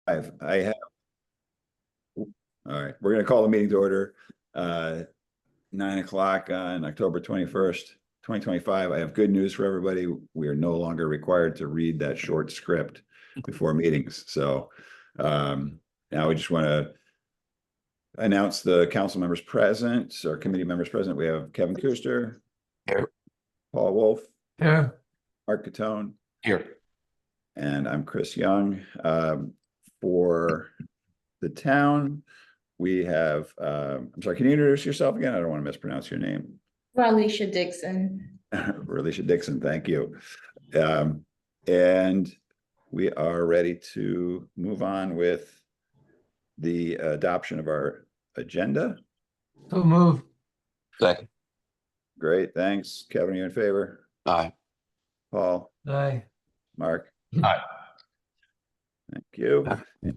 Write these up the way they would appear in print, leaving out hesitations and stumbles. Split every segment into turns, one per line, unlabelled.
I have, all right, we're going to call the meeting to order. 9 o'clock on October 21st, 2025. I have good news for everybody. We are no longer required to read that short script before meetings. So now we just want to announce the council members present, or committee members present. We have Kevin Kuster.
Here.
Paul Wolf.
Here.
Mark Catone.
Here.
And I'm Chris Young. For the town, we have, I'm sorry, can you introduce yourself again? I don't want to mispronounce your name.
Alicia Dixon.
Alicia Dixon, thank you. And we are ready to move on with the adoption of our agenda.
So move. Second.
Great, thanks. Kevin, are you in favor?
Aye.
Paul?
Aye.
Mark?
Aye.
Thank you.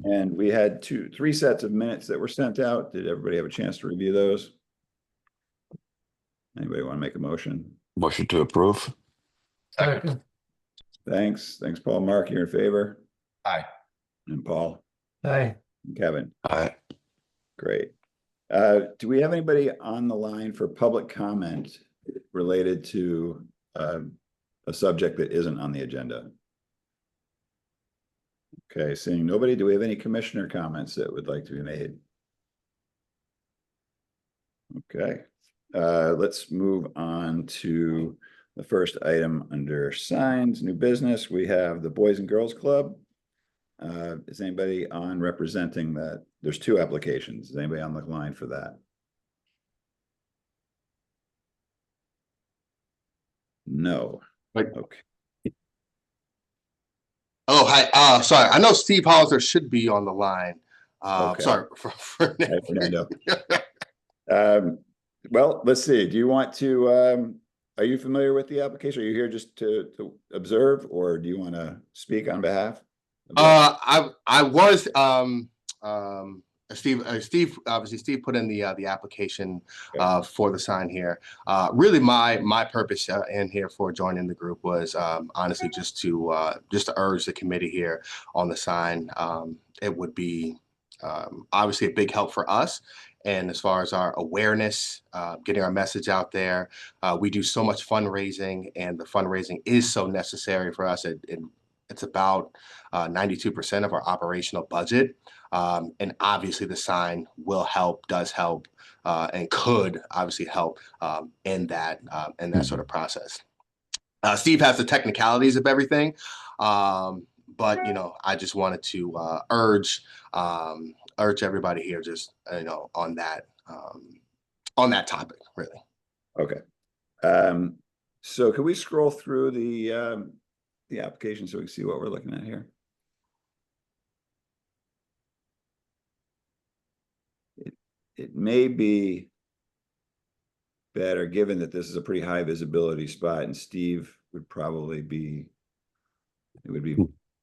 And we had three sets of minutes that were sent out. Did everybody have a chance to review those? Anybody want to make a motion?
Motion to approve.
Second.
Thanks. Thanks, Paul. Mark, you're in favor?
Aye.
And Paul?
Aye.
And Kevin?
Aye.
Great. Do we have anybody on the line for public comment related to a subject that isn't on the agenda? Okay, seeing nobody, do we have any commissioner comments that would like to be made? Okay, let's move on to the first item under signs, new business. We have the Boys and Girls Club. Is anybody on representing that? There's two applications. Is anybody on the line for that? No. Okay.
Oh, hi. Sorry. I know Steve Hollister should be on the line.
Okay.
Sorry for
Hi, Fernando. Well, let's see. Do you want to, are you familiar with the application? Are you here just to observe, or do you want to speak on behalf?
I was Steve obviously Steve put in the application for the sign here. Really my purpose in here for joining the group was honestly just to urge the committee here on the sign. It would be obviously a big help for us, and as far as our awareness, getting our message out there. We do so much fundraising, and the fundraising is so necessary for us. It's about 92% of our operational budget. And obviously the sign will help, does help, and could obviously help in that sort of process. Steve has the technicalities of everything, but I just wanted to urge everybody here just on that topic, really.
Okay. So can we scroll through the application so we can see what we're looking at here? It may be better, given that this is a pretty high visibility spot, and Steve would probably be, it would be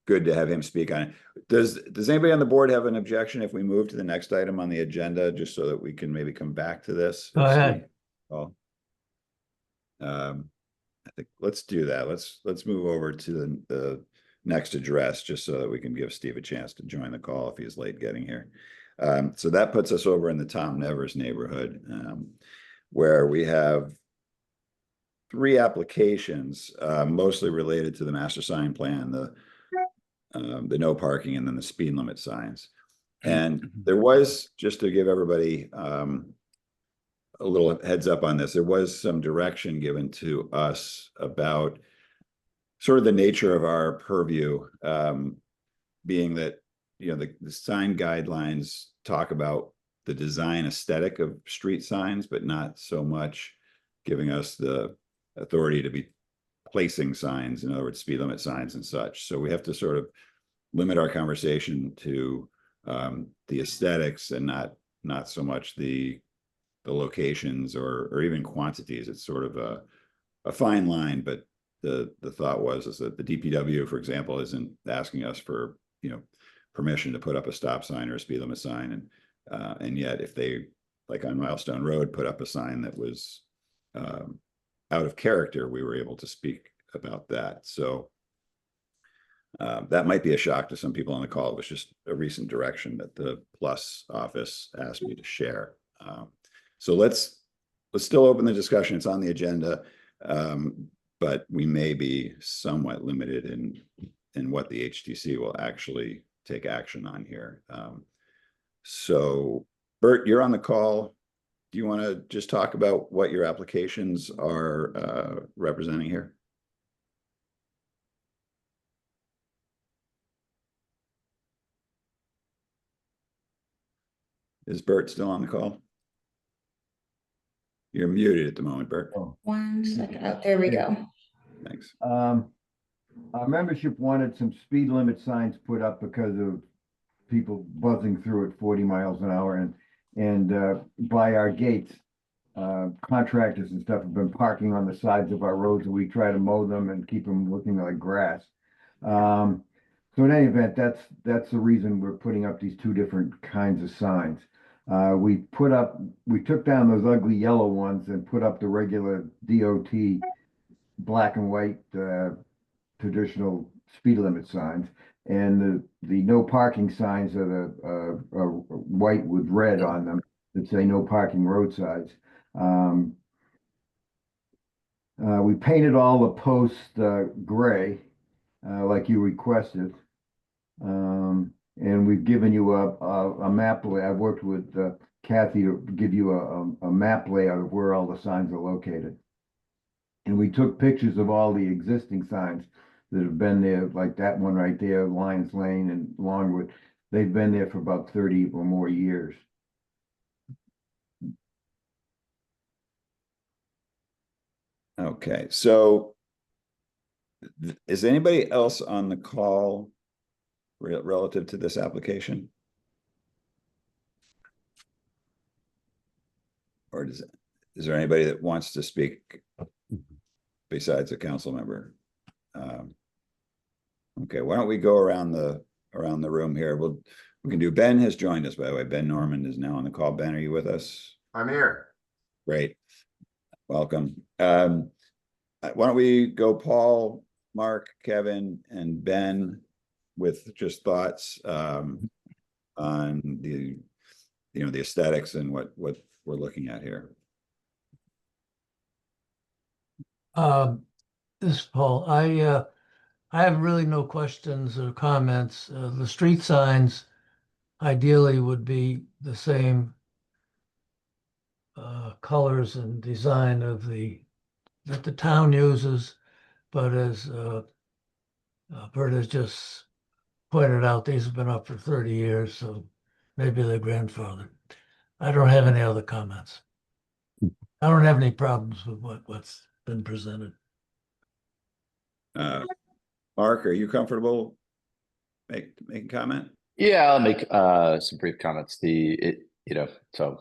good to have him speak on it. Does anybody on the board have an objection if we move to the next item on the agenda, just so that we can maybe come back to this?
Go ahead.
Oh. I think let's do that. Let's move over to the next address, just so that we can give Steve a chance to join the call if he's late getting here. So that puts us over in the Tom Nevers neighborhood, where we have three applications, mostly related to the master sign plan, the no parking, and then the speed limit signs. And there was, just to give everybody a little heads up on this, there was some direction given to us about sort of the nature of our purview, being that the sign guidelines talk about the design aesthetic of street signs, but not so much giving us the authority to be placing signs, in other words, speed limit signs and such. So we have to sort of limit our conversation to the aesthetics, and not so much the locations or even quantities. It's sort of a fine line, but the thought is that the DPW, for example, isn't asking us for permission to put up a stop sign or a speed limit sign, and yet if they, like on Milestone Road, put up a sign that was out of character, we were able to speak about that. So That might be a shock to some people on the call. It was just a recent direction that the Plus office asked me to share. So let's still open the discussion. It's on the agenda, but we may be somewhat limited in what the HTC will actually take action on here. So Bert, you're on the call. Do you want to just talk about what your applications are representing here? Is Bert still on the call? You're muted at the moment, Bert.
Oh,
1 second. Oh, there we go.
Thanks.
Our membership wanted some speed limit signs put up because of people buzzing through at 40 miles an hour, and by our gates, contractors and stuff have been parking on the sides of our roads, and we try to mow them and keep them looking like grass. So in any event, that's the reason we're putting up these two different kinds of signs. We took down those ugly yellow ones and put up the regular DOT black and white traditional speed limit signs, and the no parking signs are the white with red on them that say no parking roadsides. We painted all the posts gray, like you requested. And we've given you a map lay. I've worked with Kathy to give you a map layout of where all the signs are located. And we took pictures of all the existing signs that have been there, like that one right there, Lions Lane and Longwood. They've been there for about 30 or more years.
Okay, so is anybody else on the call relative to this application? Or is there anybody that wants to speak besides a council member? Okay, why don't we go around the room here? We can do, Ben has joined us, by the way. Ben Norman is now on the call. Ben, are you with us?
I'm here.
Great. Welcome. Why don't we go Paul, Mark, Kevin, and Ben with just thoughts on the aesthetics and what we're looking at here.
This is Paul. I have really no questions or comments. The street signs ideally would be the same colors and design that the town uses, but as Bert has just pointed out, these have been up for 30 years, so maybe they're grandfathered. I don't have any other comments. I don't have any problems with what's been presented.
Mark, are you comfortable making comment?
Yeah, I'll make some brief comments. So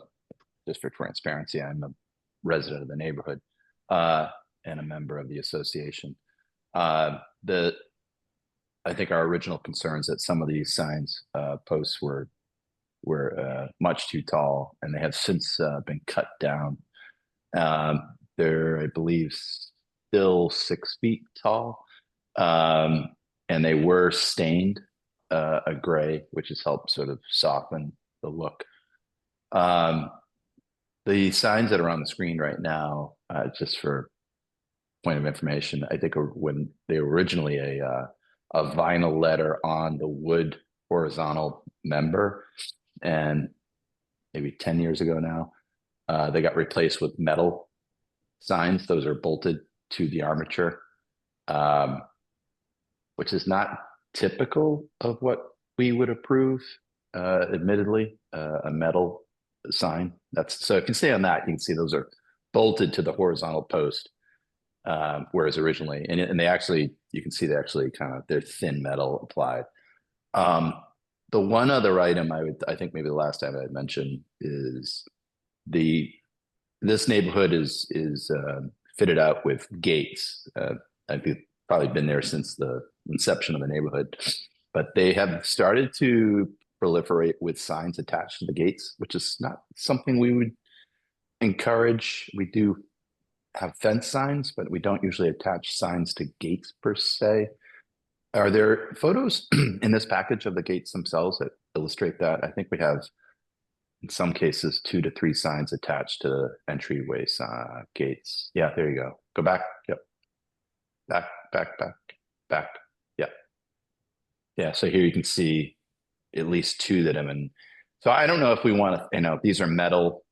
just for transparency, I'm a resident of the neighborhood and a member of the association. I think our original concerns that some of these signs posts were much too tall, and they have since been cut down. They're, I believe, still 6 feet tall, and they were stained a gray, which has helped sort of soften the look. The signs that are on the screen right now, just for point of information, I think when they were originally a vinyl letter on the wood horizontal member, and maybe 10 years ago now, they got replaced with metal signs. Those are bolted to the armature, which is not typical of what we would approve, admittedly, a metal sign. So if you can stay on that, you can see those are bolted to the horizontal post, whereas originally, and they actually, you can see they actually they're thin metal applied. The one other item I think maybe the last time I had mentioned is this neighborhood is fitted out with gates. I've probably been there since the inception of the neighborhood, but they have started to proliferate with signs attached to the gates, which is not something we would encourage. We do have fence signs, but we don't usually attach signs to gates per se. Are there photos in this package of the gates themselves that illustrate that? I think we have, in some cases, 2 to 3 signs attached to entryway gates. Yeah, there you go. Go back. Yep. Back. Yep. Yeah, so here you can see at least 2 that have been. So I don't know if we want to, these are metal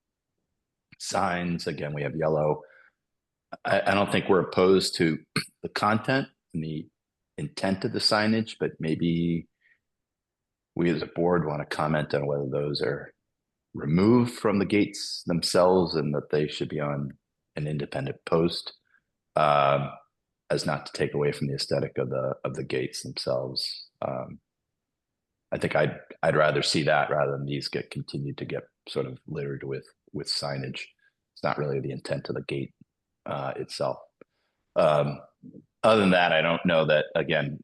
signs. Again, we have yellow. I don't think we're opposed to the content and the intent of the signage, but maybe we as a board want to comment on whether those are removed from the gates themselves and that they should be on an independent post, as not to take away from the aesthetic of the gates themselves. I think I'd rather see that rather than these continue to get sort of littered with signage. It's not really the intent of the gate itself. Other than that, I don't know that, again,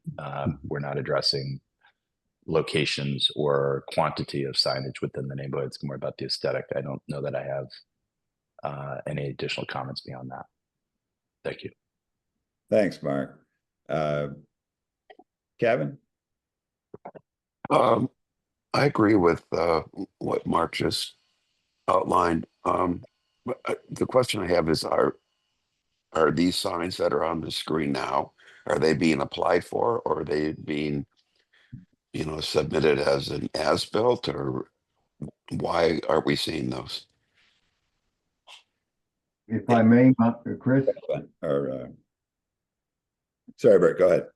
we're not addressing locations or quantity of signage within the neighborhood. It's more about the aesthetic. I don't know that I have any additional comments beyond that. Thank you.
Thanks, Mark. Kevin?
I agree with what Mark just outlined. But the question I have is, are these signs that are on the screen now, are they being applied for, or are they being, submitted as an as-built, or why are we seeing those?
If I may, Chris?
Sorry, Bert, go ahead.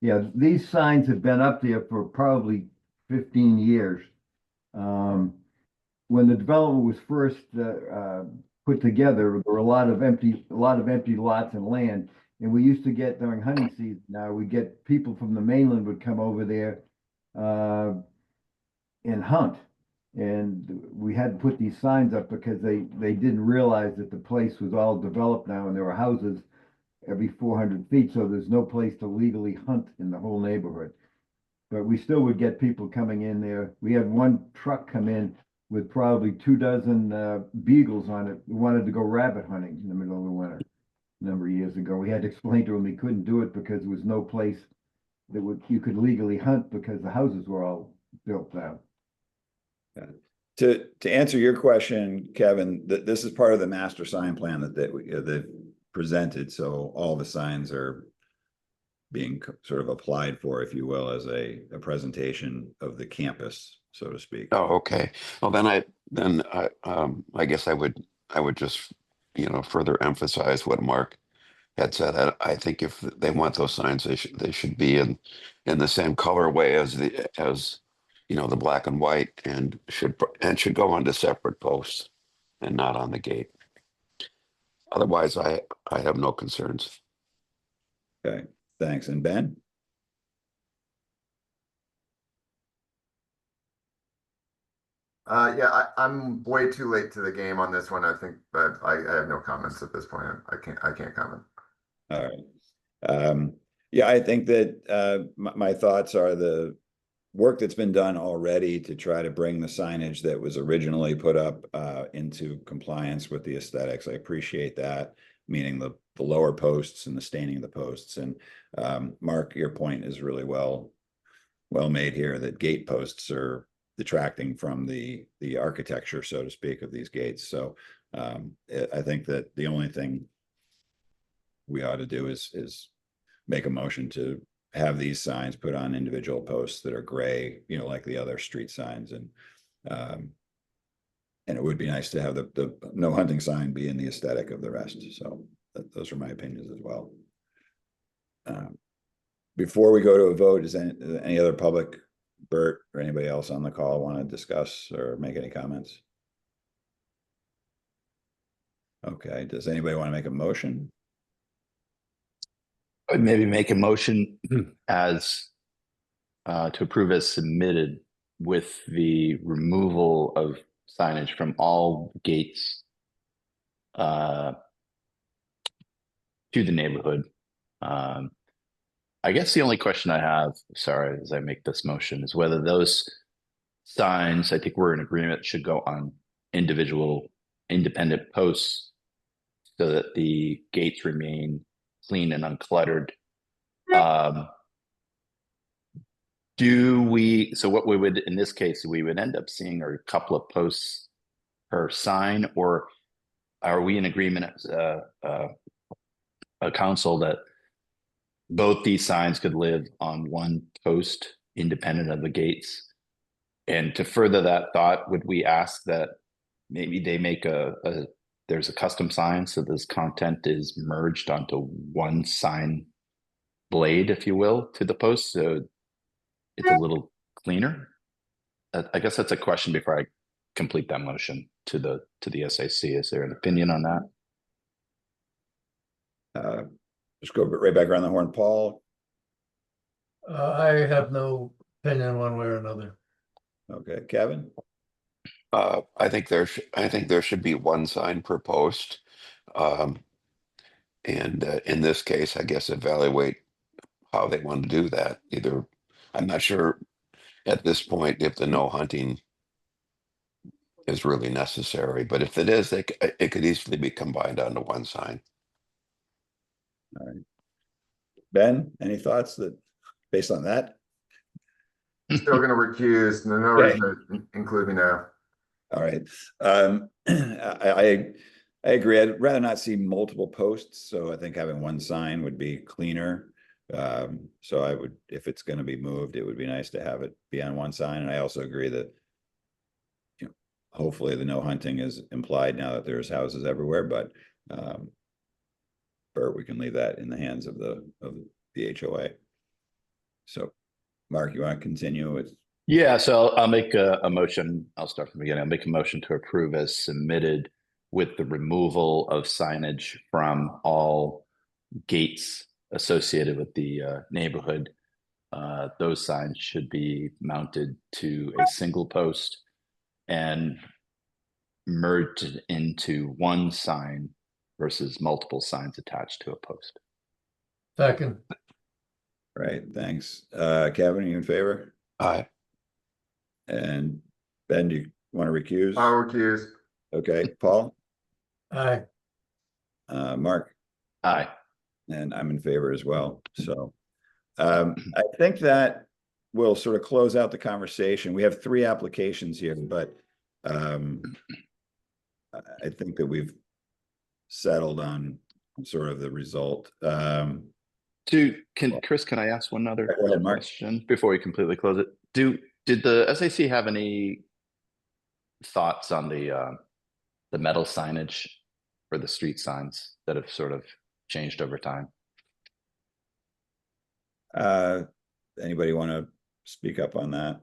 Yeah, these signs have been up there for probably 15 years. When the development was first put together, there were a lot of empty lots and land. And we used to get during hunting season, now we get people from the mainland would come over there and hunt. And we had to put these signs up because they didn't realize that the place was all developed now and there were houses every 400 feet. So there's no place to legally hunt in the whole neighborhood. But we still would get people coming in there. We had one truck come in with probably 24 beagles on it. We wanted to go rabbit hunting in the middle of the winter a number of years ago. We had to explain to him he couldn't do it because there was no place that you could legally hunt because the houses were all built down.
To answer your question, Kevin, this is part of the master sign plan that presented. So all the signs are being sort of applied for, if you will, as a presentation of the campus, so to speak.
Oh, okay. Well, then I guess I would just, further emphasize what Mark had said. I think if they want those signs, they should be in the same colorway as the black and white, and should go onto separate posts and not on the gate. Otherwise, I have no concerns.
Okay, thanks. And Ben?
Yeah, I'm way too late to the game on this one, I think, but I have no comments at this point. I can't comment.
All right. Yeah, I think that my thoughts are the work that's been done already to try to bring the signage that was originally put up into compliance with the aesthetics. I appreciate that, meaning the lower posts and the staining of the posts. And Mark, your point is really well made here, that gate posts are detracting from the architecture, so to speak, of these gates. So I think that the only thing we ought to do is make a motion to have these signs put on individual posts that are gray, like the other street signs. And it would be nice to have the no hunting sign be in the aesthetic of the rest. So those are my opinions as well. Before we go to a vote, is any other public, Bert or anybody else on the call, want to discuss or make any comments? Okay, does anybody want to make a motion?
I'd maybe make a motion as to approve as submitted, with the removal of signage from all gates to the neighborhood. I guess the only question I have, sorry, as I make this motion, is whether those signs, I think we're in agreement, should go on individual independent posts so that the gates remain clean and uncluttered. So what we would, in this case, we would end up seeing a couple of posts per sign, or are we in agreement as a council that both these signs could live on one post independent of the gates? And to further that thought, would we ask that maybe they make there's a custom sign, so this content is merged onto one sign blade, if you will, to the post, so it's a little cleaner? I guess that's a question before I complete that motion to the SAC. Is there an opinion on that?
Just go right back around the horn, Paul.
I have no opinion one way or another.
Okay, Kevin.
I think there should be one sign per post. And in this case, I guess evaluate how they want to do that. Either, I'm not sure at this point if the no hunting is really necessary, but if it is, it could easily be combined onto one sign.
All right. Ben, any thoughts that based on that?
Still gonna recuse, no
Okay.
reason to include me now.
All right. I agree. I'd rather not see multiple posts, so I think having one sign would be cleaner. So I would, if it's going to be moved, it would be nice to have it be on one sign. And I also agree that, you know, hopefully the no hunting is implied now that there's houses everywhere, but Bert, we can leave that in the hands of the HOA. So, Mark, you want to continue with?
Yeah, so I'll make a motion. I'll start from the beginning. I'll make a motion to approve as submitted with the removal of signage from all gates associated with the neighborhood. Those signs should be mounted to a single post and merged into one sign versus multiple signs attached to a post.
Second.
Right, thanks. Kevin, are you in favor?
Aye.
And Ben, do you want to recuse?
I'll recuse.
Okay, Paul?
Aye.
Mark?
Aye.
And I'm in favor as well. So I think that will sort of close out the conversation. We have 3 applications here, but I think that we've settled on sort of the result.
Chris, can I ask one other
Go ahead, Mark.
question before we completely close it? Did the SAC have any thoughts on the metal signage or the street signs that have sort of changed over time?
Anybody want to speak up on that?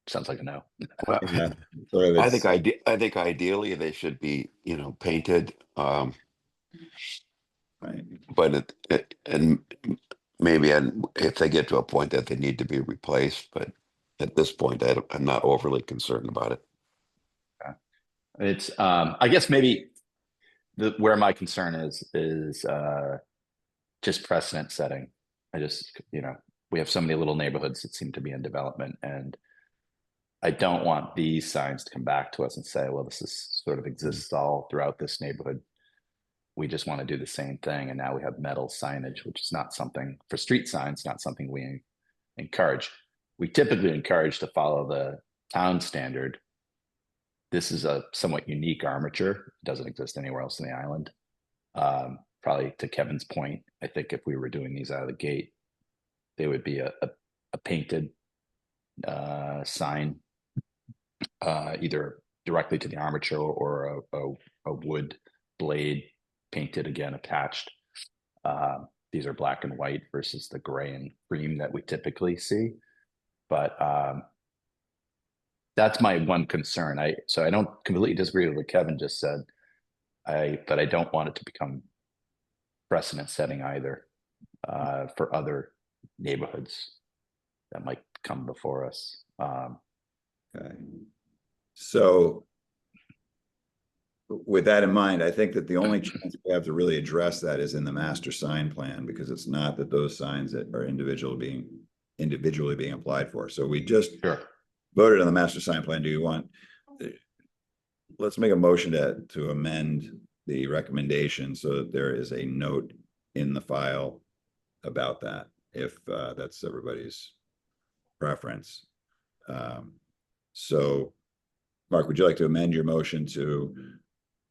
Sounds like a no.
Well,
Yeah, sort of
I
it's-
think ideally they should be, painted.
right.
But and maybe if they get to a point that they need to be replaced, but at this point, I'm not overly concerned about it.
It's I guess maybe where my concern is just precedent setting. I just, we have so many little neighborhoods that seem to be in development, and I don't want these signs to come back to us and say, well, this is sort of exists all throughout this neighborhood. We just want to do the same thing. And now we have metal signage, which is not something for street signs, not something we encourage. We typically encourage to follow the town standard. This is a somewhat unique armature. It doesn't exist anywhere else in the island. Probably to Kevin's point, I think if we were doing these out of the gate, they would be a painted sign, either directly to the armature or a wood blade painted again attached. These are black and white versus the gray and cream that we typically see. But that's my one concern. So I don't completely disagree with what Kevin just said. But I don't want it to become precedent setting either for other neighborhoods that might come before us.
Okay. So with that in mind, I think that the only chance we have to really address that is in the master sign plan, because it's not that those signs that are individually being applied for. So we just voted on the master sign plan. Do you want, let's make a motion to amend the recommendation so that there is a note in the file about that, if that's everybody's preference. So, Mark, would you like to amend your motion to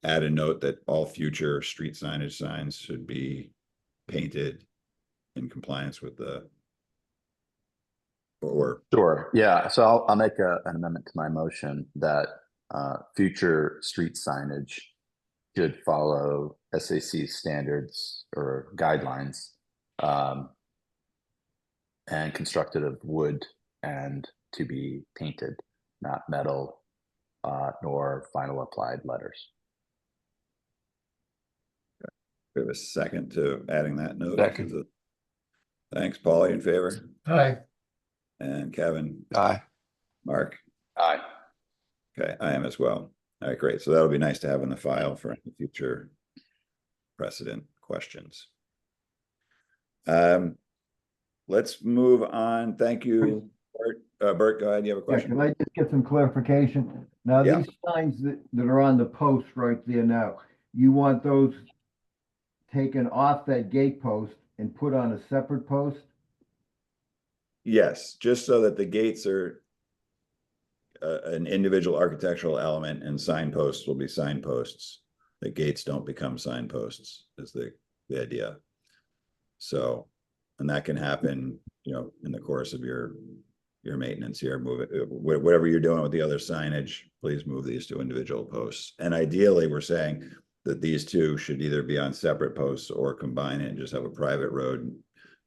add a note that all future street signage signs should be painted in compliance with the, or,
Sure, yeah, so I'll make an amendment to my motion that future street signage should follow SAC standards or guidelines, and constructed of wood and to be painted, not metal, nor final applied letters.
we have a second to adding that note?
Second.
Thanks, Paul, you in favor?
Aye.
And Kevin,
Aye.
Mark?
Aye.
Okay, I am as well. All right, great. So that'll be nice to have in the file for any future precedent questions. Let's move on. Thank you, Bert. Bert, go ahead. You have a
Yeah,
question?
can I just get some clarification? Now,
Yeah.
these signs that are on the post right there now, you want those taken off that gate post and put on a separate post?
Yes, just so that the gates are an individual architectural element, and signposts will be signposts. The gates don't become signposts is the idea. So, and that can happen, you know, in the course of your maintenance here. Move it, whatever you're doing with the other signage, please move these to individual posts. And ideally, we're saying that these two should either be on separate posts or combine it and just have a private road,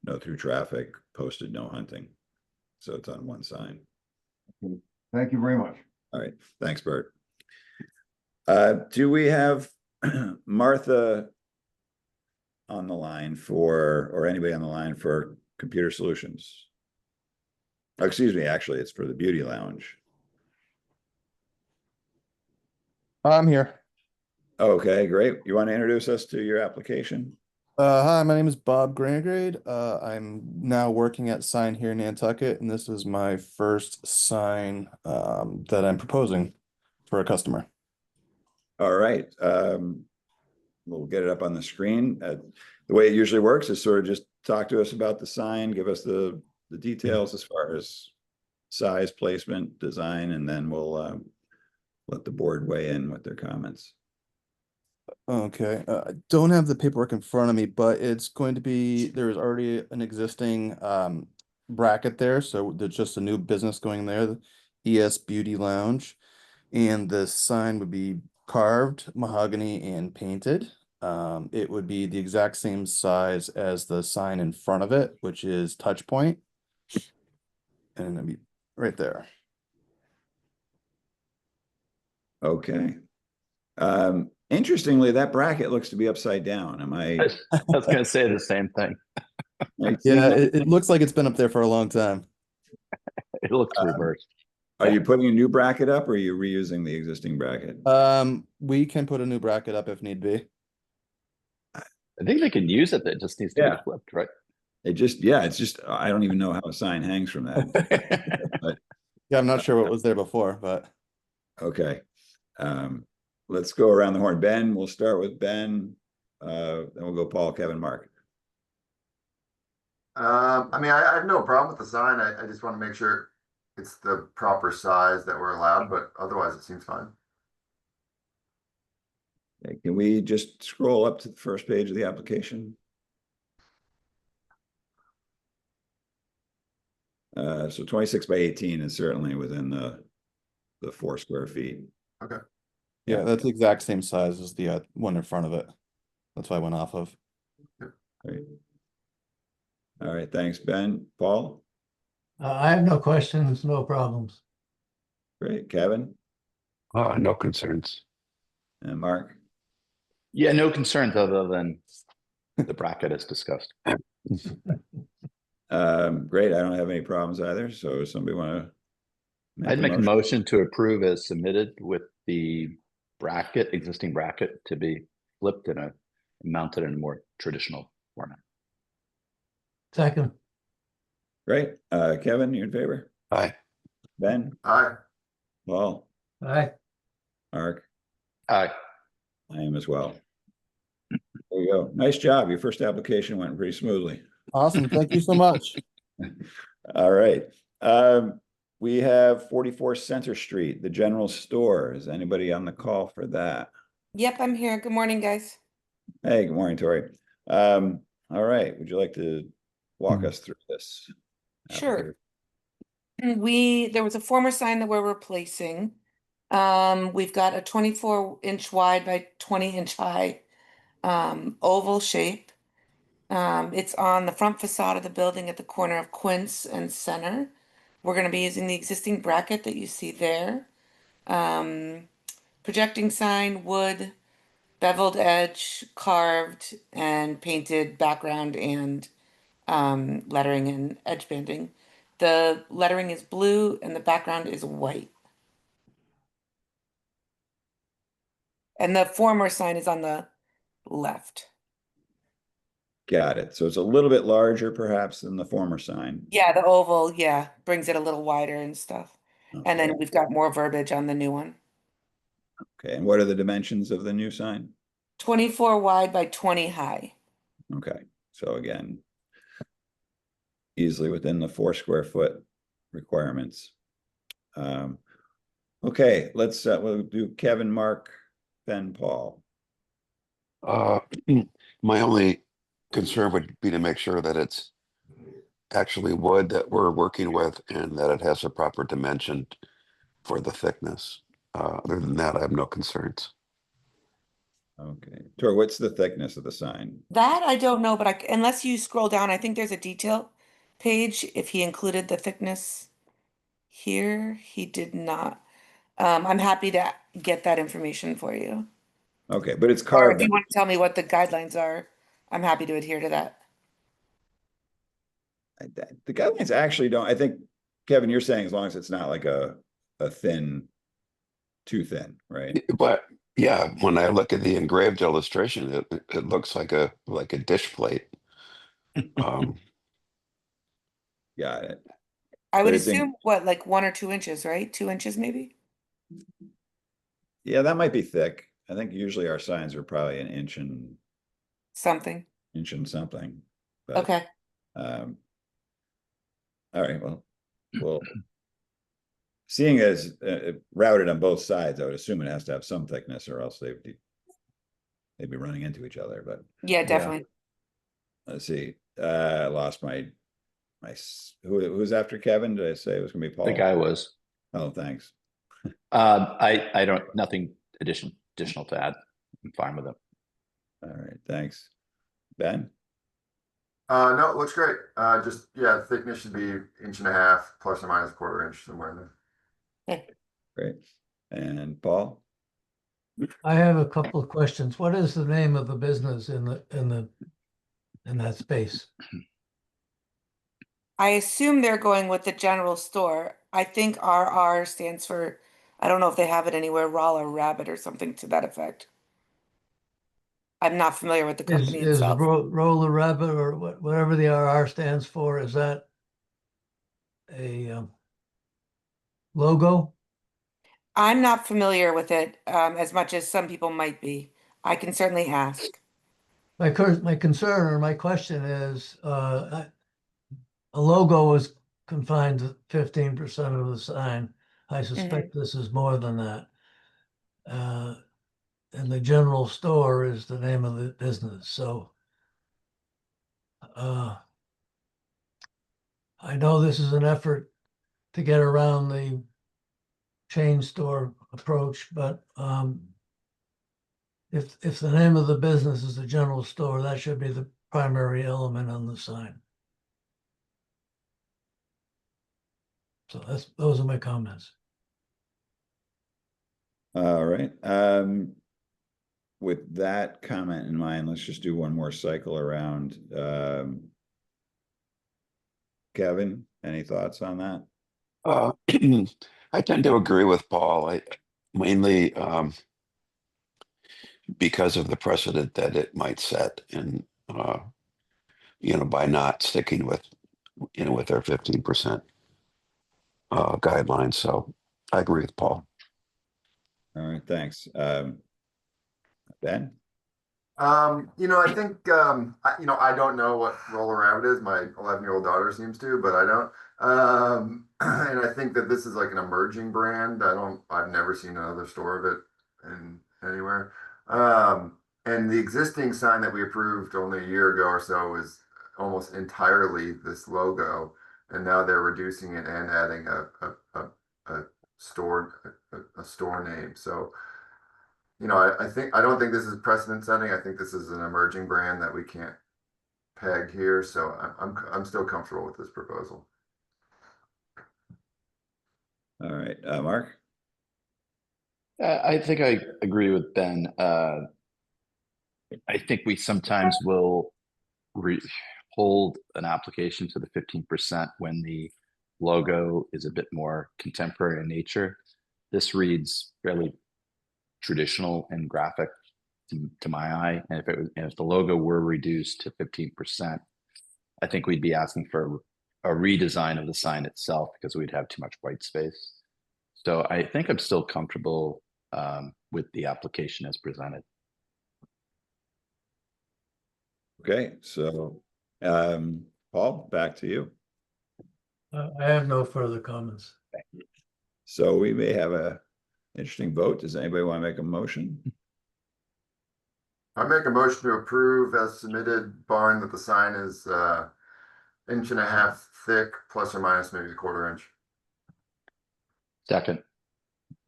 no through traffic, posted no hunting. So it's on one sign.
Thank you very much.
All right, thanks, Bert. Do we have Martha on the line for, or anybody on the line for Computer Solutions? Oh, excuse me, actually, it's for the Beauty Lounge.
I'm here.
Okay, great. You want to introduce us to your application?
Hi, my name is Bob Grangrade. I'm now working at Sign here in Nantucket, and this is my first sign that I'm proposing for a customer.
All right. We'll get it up on the screen. The way it usually works is sort of just talk to us about the sign, give us the details as far as size, placement, design, and then we'll let the board weigh in with their comments.
Okay, I don't have the paperwork in front of me, but it's going to be, there's already an existing bracket there, so there's just a new business going there, the ES Beauty Lounge, and the sign would be carved mahogany and painted. It would be the exact same size as the sign in front of it, which is Touch Point, and it'll be right there.
Okay. Interestingly, that bracket looks to be upside down. Am I?
I was gonna say the same thing.
Yeah, it looks like it's been up there for a long time.
It looks reversed.
Are you putting a new bracket up or are you reusing the existing bracket?
We can put a new bracket up if need be.
I think they can use it. It just needs to
Yeah.
be flipped, right?
It's just, I don't even know how a sign hangs from that. But
Yeah, I'm not sure what was there before, but
okay. Let's go around the horn. Ben, we'll start with Ben. Then we'll go Paul, Kevin, Mark.
I mean, I have no problem with the sign. I just want to make sure it's the proper size that we're allowed, but otherwise it seems fine.
Okay, can we just scroll up to the first page of the application? So 26 by 18 is certainly within the 4 square feet.
Okay.
yeah, that's the exact same size as the one in front of it. That's what I went off of.
Great. All right, thanks, Ben. Paul?
I have no questions, no problems.
Great. Kevin?
No concerns.
And Mark?
Yeah, no concerns other than the bracket as discussed.
Great. I don't have any problems either. So somebody want to?
I'd make a motion to approve as submitted with the bracket, existing bracket to be flipped and mounted in a more traditional format.
Second.
Great. Kevin, you in favor?
Aye.
Ben?
Aye.
Paul?
Aye.
Mark?
Aye.
I am as well. There you go. Nice job. Your first application went pretty smoothly.
Awesome. Thank you so much.
All right. We have 44 Center Street, the general store. Is anybody on the call for that?
Yep, I'm here. Good morning, guys.
Hey, good morning, Tori. All right, would you like to walk us through this?
Sure. There was a former sign that we're replacing. We've got a 24-inch wide by 20-inch high oval shape. It's on the front facade of the building at the corner of Quince and Center. We're going to be using the existing bracket that you see there. Projecting sign, wood, beveled edge, carved and painted background and lettering and edge banding. The lettering is blue and the background is white. And the former sign is on the left.
Got it. So it's a little bit larger perhaps than the former sign.
Yeah, the oval, yeah, brings it a little wider and stuff. And
Okay.
then we've got more verbiage on the new one.
Okay, and what are the dimensions of the new sign?
24 wide by 20 high.
Okay, so again, easily within the 4 square foot requirements. Okay, we'll do Kevin, Mark, Ben, Paul.
My only concern would be to make sure that it's actually wood that we're working with and that it has a proper dimension for the thickness. Other than that, I have no concerns.
Okay, Tori, what's the thickness of the sign?
That I don't know, but unless you scroll down, I think there's a detail page. If he included the thickness here, he did not. I'm happy to get that information for you.
Okay, but it's
Or
carved.
if you want to tell me what the guidelines are, I'm happy to adhere to that.
The guidelines actually don't, I think, Kevin, you're saying as long as it's not like a thin, too thin, right?
But yeah, when I look at the engraved illustration, it looks like a dish plate.
Got it.
I would
But it's in-
assume what, like 1 or 2 inches, right? 2 inches maybe?
Yeah, that might be thick. I think usually our signs are probably an inch and
Something.
something. But,
Okay.
all right, well, seeing as routed on both sides, I would assume it has to have some thickness or else they'd be running into each other, but
Yeah, definitely.
let's see. I lost who's after Kevin? Did I say it was gonna be Paul?
The guy was.
Oh, thanks.
I don't, nothing additional to add. I'm fine with it.
All right, thanks. Ben?
No, it looks great. Just, yeah, thickness should be 1.5 inches plus or minus 1/4 inch somewhere in there.
Great. And Paul?
I have a couple of questions. What is the name of the business in that space?
I assume they're going with the general store. I think RR stands for, I don't know if they have it anywhere, Rolla Rabbit or something to that effect. I'm not familiar with the company
Is
itself.
Roller Rabbit or whatever the RR stands for, is that a logo?
I'm not familiar with it as much as some people might be. I can certainly ask.
My concern or my question is, a logo is confined to 15% of the sign. I suspect this is more than that. And the general store is the name of the business, so I know this is an effort to get around the chain store approach, but if the name of the business is the general store, that should be the primary element on the sign. So those are my comments.
All right. With that comment in mind, let's just do one more cycle around. Kevin, any thoughts on that?
I tend to agree with Paul. I mainly because of the precedent that it might set and by not sticking with with our 15% guidelines. So I agree with Paul.
All right, thanks. Ben?
I think, I don't know what Roller Rabbit is. My 11-year-old daughter seems to, but I don't. And I think that this is like an emerging brand. I've never seen another store of it anywhere. And the existing sign that we approved only a year ago or so is almost entirely this logo. And now they're reducing it and adding a store name. So, I don't think this is precedent setting. I think this is an emerging brand that we can't peg here. So I'm still comfortable with this proposal.
All right, Mark?
I think I agree with Ben. I think we sometimes will hold an application to the 15% when the logo is a bit more contemporary in nature. This reads fairly traditional and graphic to my eye. And if the logo were reduced to 15%, I think we'd be asking for a redesign of the sign itself because we'd have too much white space. So I think I'm still comfortable with the application as presented.
Okay, so, Paul, back to you.
I have no further comments.
So we may have a interesting vote. Does anybody want to make a motion?
I make a motion to approve as submitted, barring that the sign is 1.5 inches thick, plus or minus maybe 1/4 inch.
Second.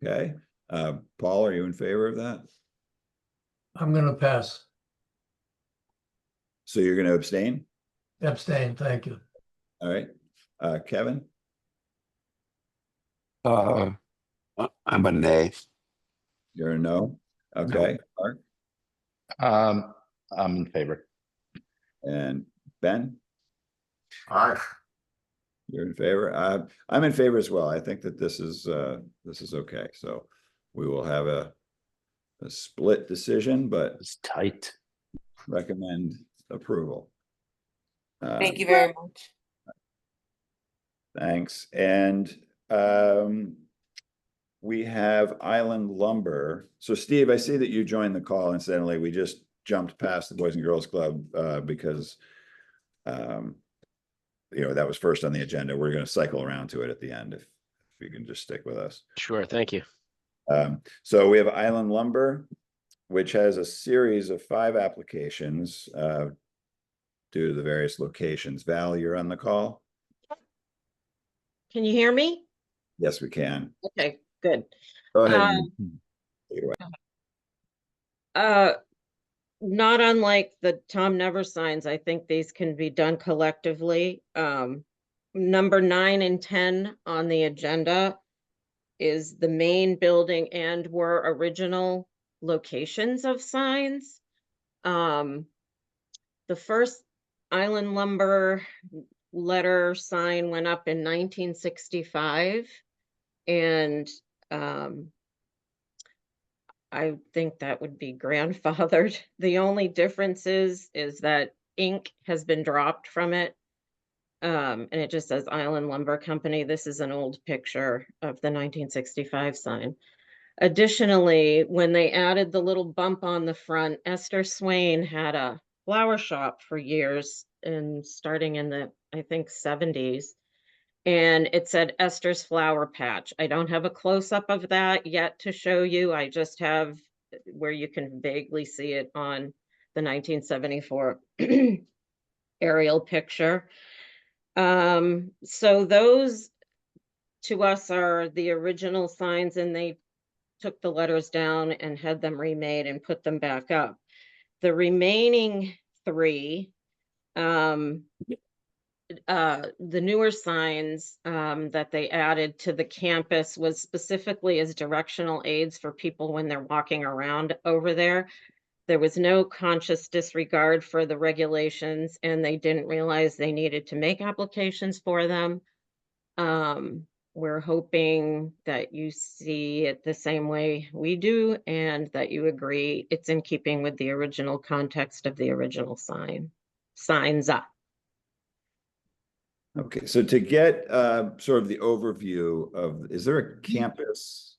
Okay, Paul, are you in favor of that?
I'm gonna pass.
So you're going to abstain?
Abstain, thank you.
All right, Kevin?
I'm a nay.
You're a no? Okay, Mark
I'm in favor.
and Ben?
Aye.
You're in favor? I'm in favor as well. I think that this is okay. So we will have a split decision, but
It's tight.
recommend approval.
Thank you very much.
Thanks. And we have Island Lumber. So Steve, I see that you joined the call incidentally. We just jumped past the Boys and Girls Club because that was first on the agenda. We're going to cycle around to it at the end if you can just stick with us.
Sure, thank you.
So we have Island Lumber, which has a series of 5 applications due to the various locations. Val, you're on the call?
Can you hear me?
Yes, we can.
Okay, good.
Go ahead. Take it away.
Not unlike the Tom Never signs, I think these can be done collectively. Number 9 and 10 on the agenda is the main building and were original locations of signs. The first Island Lumber letter sign went up in 1965, and I think that would be grandfathered. The only difference is that ink has been dropped from it. And it just says Island Lumber Company. This is an old picture of the 1965 sign. Additionally, when they added the little bump on the front, Esther Swain had a flower shop for years, and starting in the, I think, 70s. And it said Esther's Flower Patch. I don't have a close-up of that yet to show you. I just have where you can vaguely see it on the 1974 aerial picture. So those to us are the original signs, and they took the letters down and had them remade and put them back up. The remaining 3, the newer signs that they added to the campus was specifically as directional aids for people when they're walking around over there. There was no conscious disregard for the regulations, and they didn't realize they needed to make applications for them. We're hoping that you see it the same way we do, and that you agree it's in keeping with the original context of the original signs up.
Okay, so to get sort of the overview of, is there a campus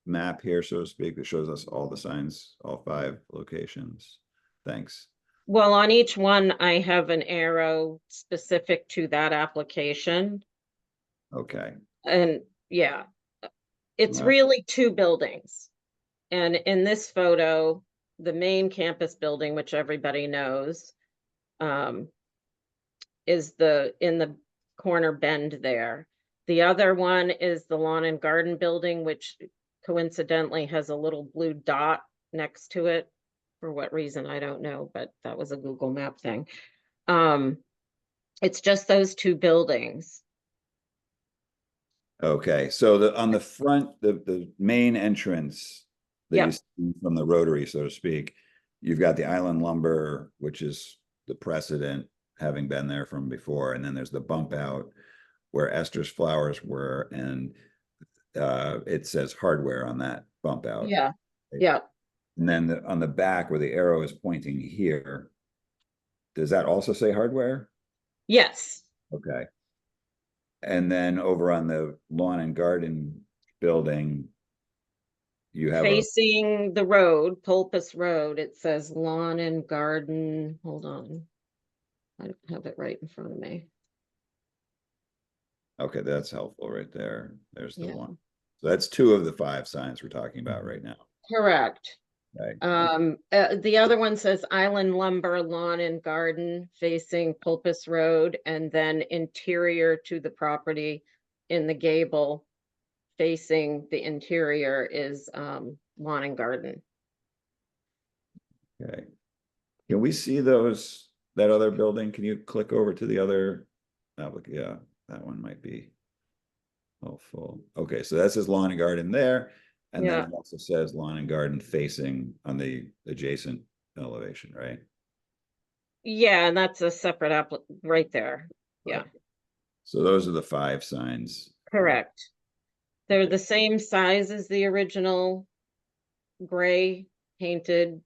map here, so to speak, that shows us all the signs, all 5 locations? Thanks.
Well, on each one, I have an arrow specific to that application.
Okay,
And yeah, it's
Wow.
really 2 buildings. And in this photo, the main campus building, which everybody knows, is in the corner bend there. The other one is the lawn and garden building, which coincidentally has a little blue dot next to it. For what reason, I don't know, but that was a Google Map thing. It's just those 2 buildings.
okay, so on the front, the main entrance that you
Yep.
see from the rotary, so to speak, you've got the Island Lumber, which is the precedent, having been there from before, and then there's the bump out where Esther's Flowers were, and it says hardware on that bump out.
Yeah, yeah.
And then on the back where the arrow is pointing here, does that also say hardware?
Yes.
Okay. And then over on the lawn and garden building, you have
Facing the road, Pulpus Road, it says lawn and garden. Hold on. I don't have it right in front of me.
okay, that's helpful right there. There's the
Yeah.
one. So that's 2 of the 5 signs we're talking about right now.
Correct.
Okay.
The other one says Island Lumber Lawn and Garden facing Pulpus Road, and then interior to the property in the gable facing the interior is lawn and garden.
Okay. Can we see that other building? Can you click over to the other? Yeah, that one might be helpful. Okay, so that says lawn and garden there. And then
Yeah.
it also says lawn and garden facing on the adjacent elevation, right?
Yeah, and that's a separate right there. Yeah,
So those are the 5 signs.
correct. They're the same size as the original gray painted.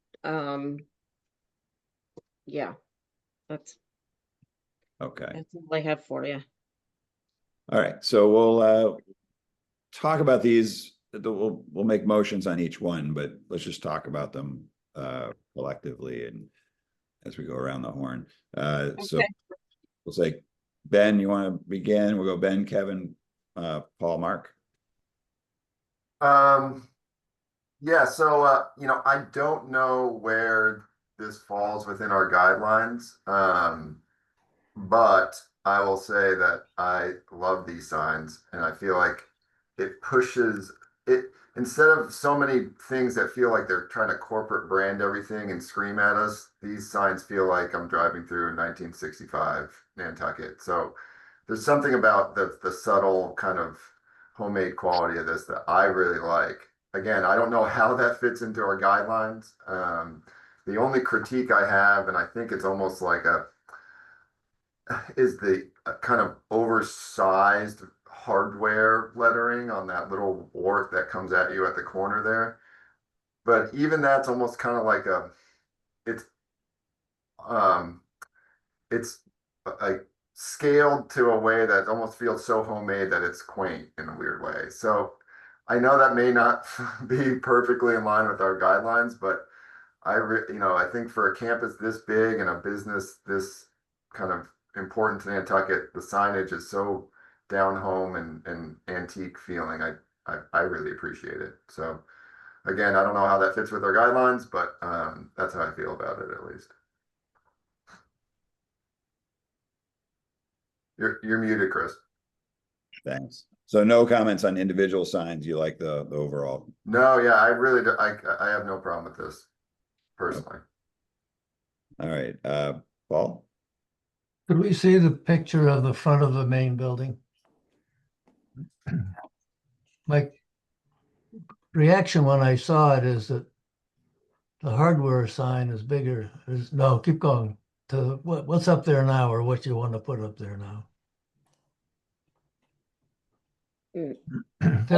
Yeah, that's
Okay.
all I have for you.
All right, so we'll talk about these. We'll make motions on each one, but let's just talk about them collectively and as we go around the horn. So
Okay.
we'll say, Ben, you want to begin? We'll go Ben, Kevin, Paul, Mark.
Yeah, so I don't know where this falls within our guidelines. But I will say that I love these signs and I feel like it pushes it instead of so many things that feel like they're trying to corporate brand everything and scream at us, these signs feel like I'm driving through 1965 Nantucket. So there's something about the subtle kind of homemade quality of this that I really like. Again, I don't know how that fits into our guidelines. The only critique I have, and I think it's almost like is the kind of oversized hardware lettering on that little wart that comes at you at the corner there. But even that's almost kind of like it's um it's like scaled to a way that almost feels so homemade that it's quaint in a weird way. So I know that may not be perfectly in line with our guidelines, but I think for a campus this big and a business this kind of important to Nantucket, the signage is so down home and antique feeling. I really appreciate it. So again, I don't know how that fits with our guidelines, but that's how I feel about it at least. You're muted, Chris.
Thanks. So no comments on individual signs. You like the overall?
No, yeah, I really do. I have no problem with this personally.
All right, Paul?
Could we see the picture of the front of the main building? My reaction when I saw it is that the hardware sign is bigger. No, keep going to what's up there now or what you want to put up there now.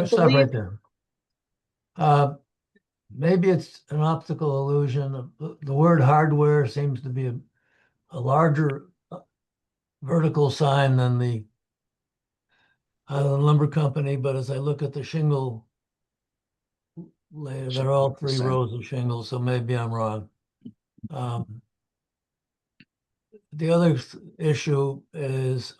Stop right there. Maybe it's an optical illusion. The word hardware seems to be a larger vertical sign than the Island Lumber Company, but as I look at the shingle they're all 3 rows of shingles, so maybe I'm wrong. The other issue is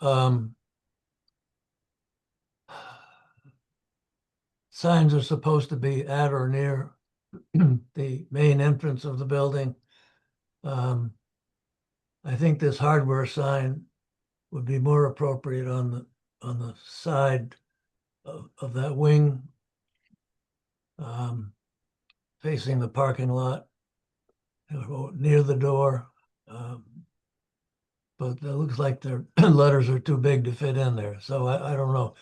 signs are supposed to be at or near the main entrance of the building. I think this hardware sign would be more appropriate on the side of that wing, facing the parking lot, near the door. But it looks like their letters are too big to fit in there, so I don't know.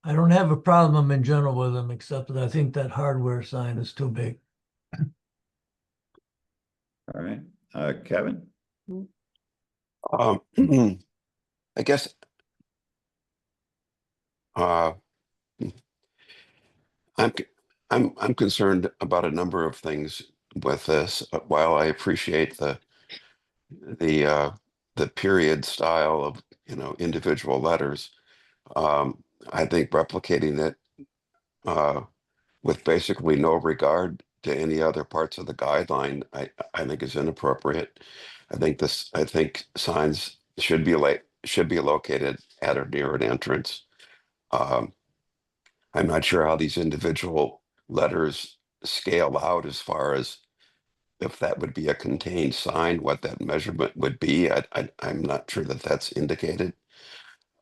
I don't have a problem in general with them, except that I think that hardware sign is too big.
All right, Kevin?
I guess I'm I'm concerned about a number of things with this. While I appreciate the period style of individual letters, I think replicating it with basically no regard to any other parts of the guideline, I think is inappropriate. I think signs should be located at or near an entrance. I'm not sure how these individual letters scale out as far as if that would be a contained sign, what that measurement would be. I'm not sure that that's indicated,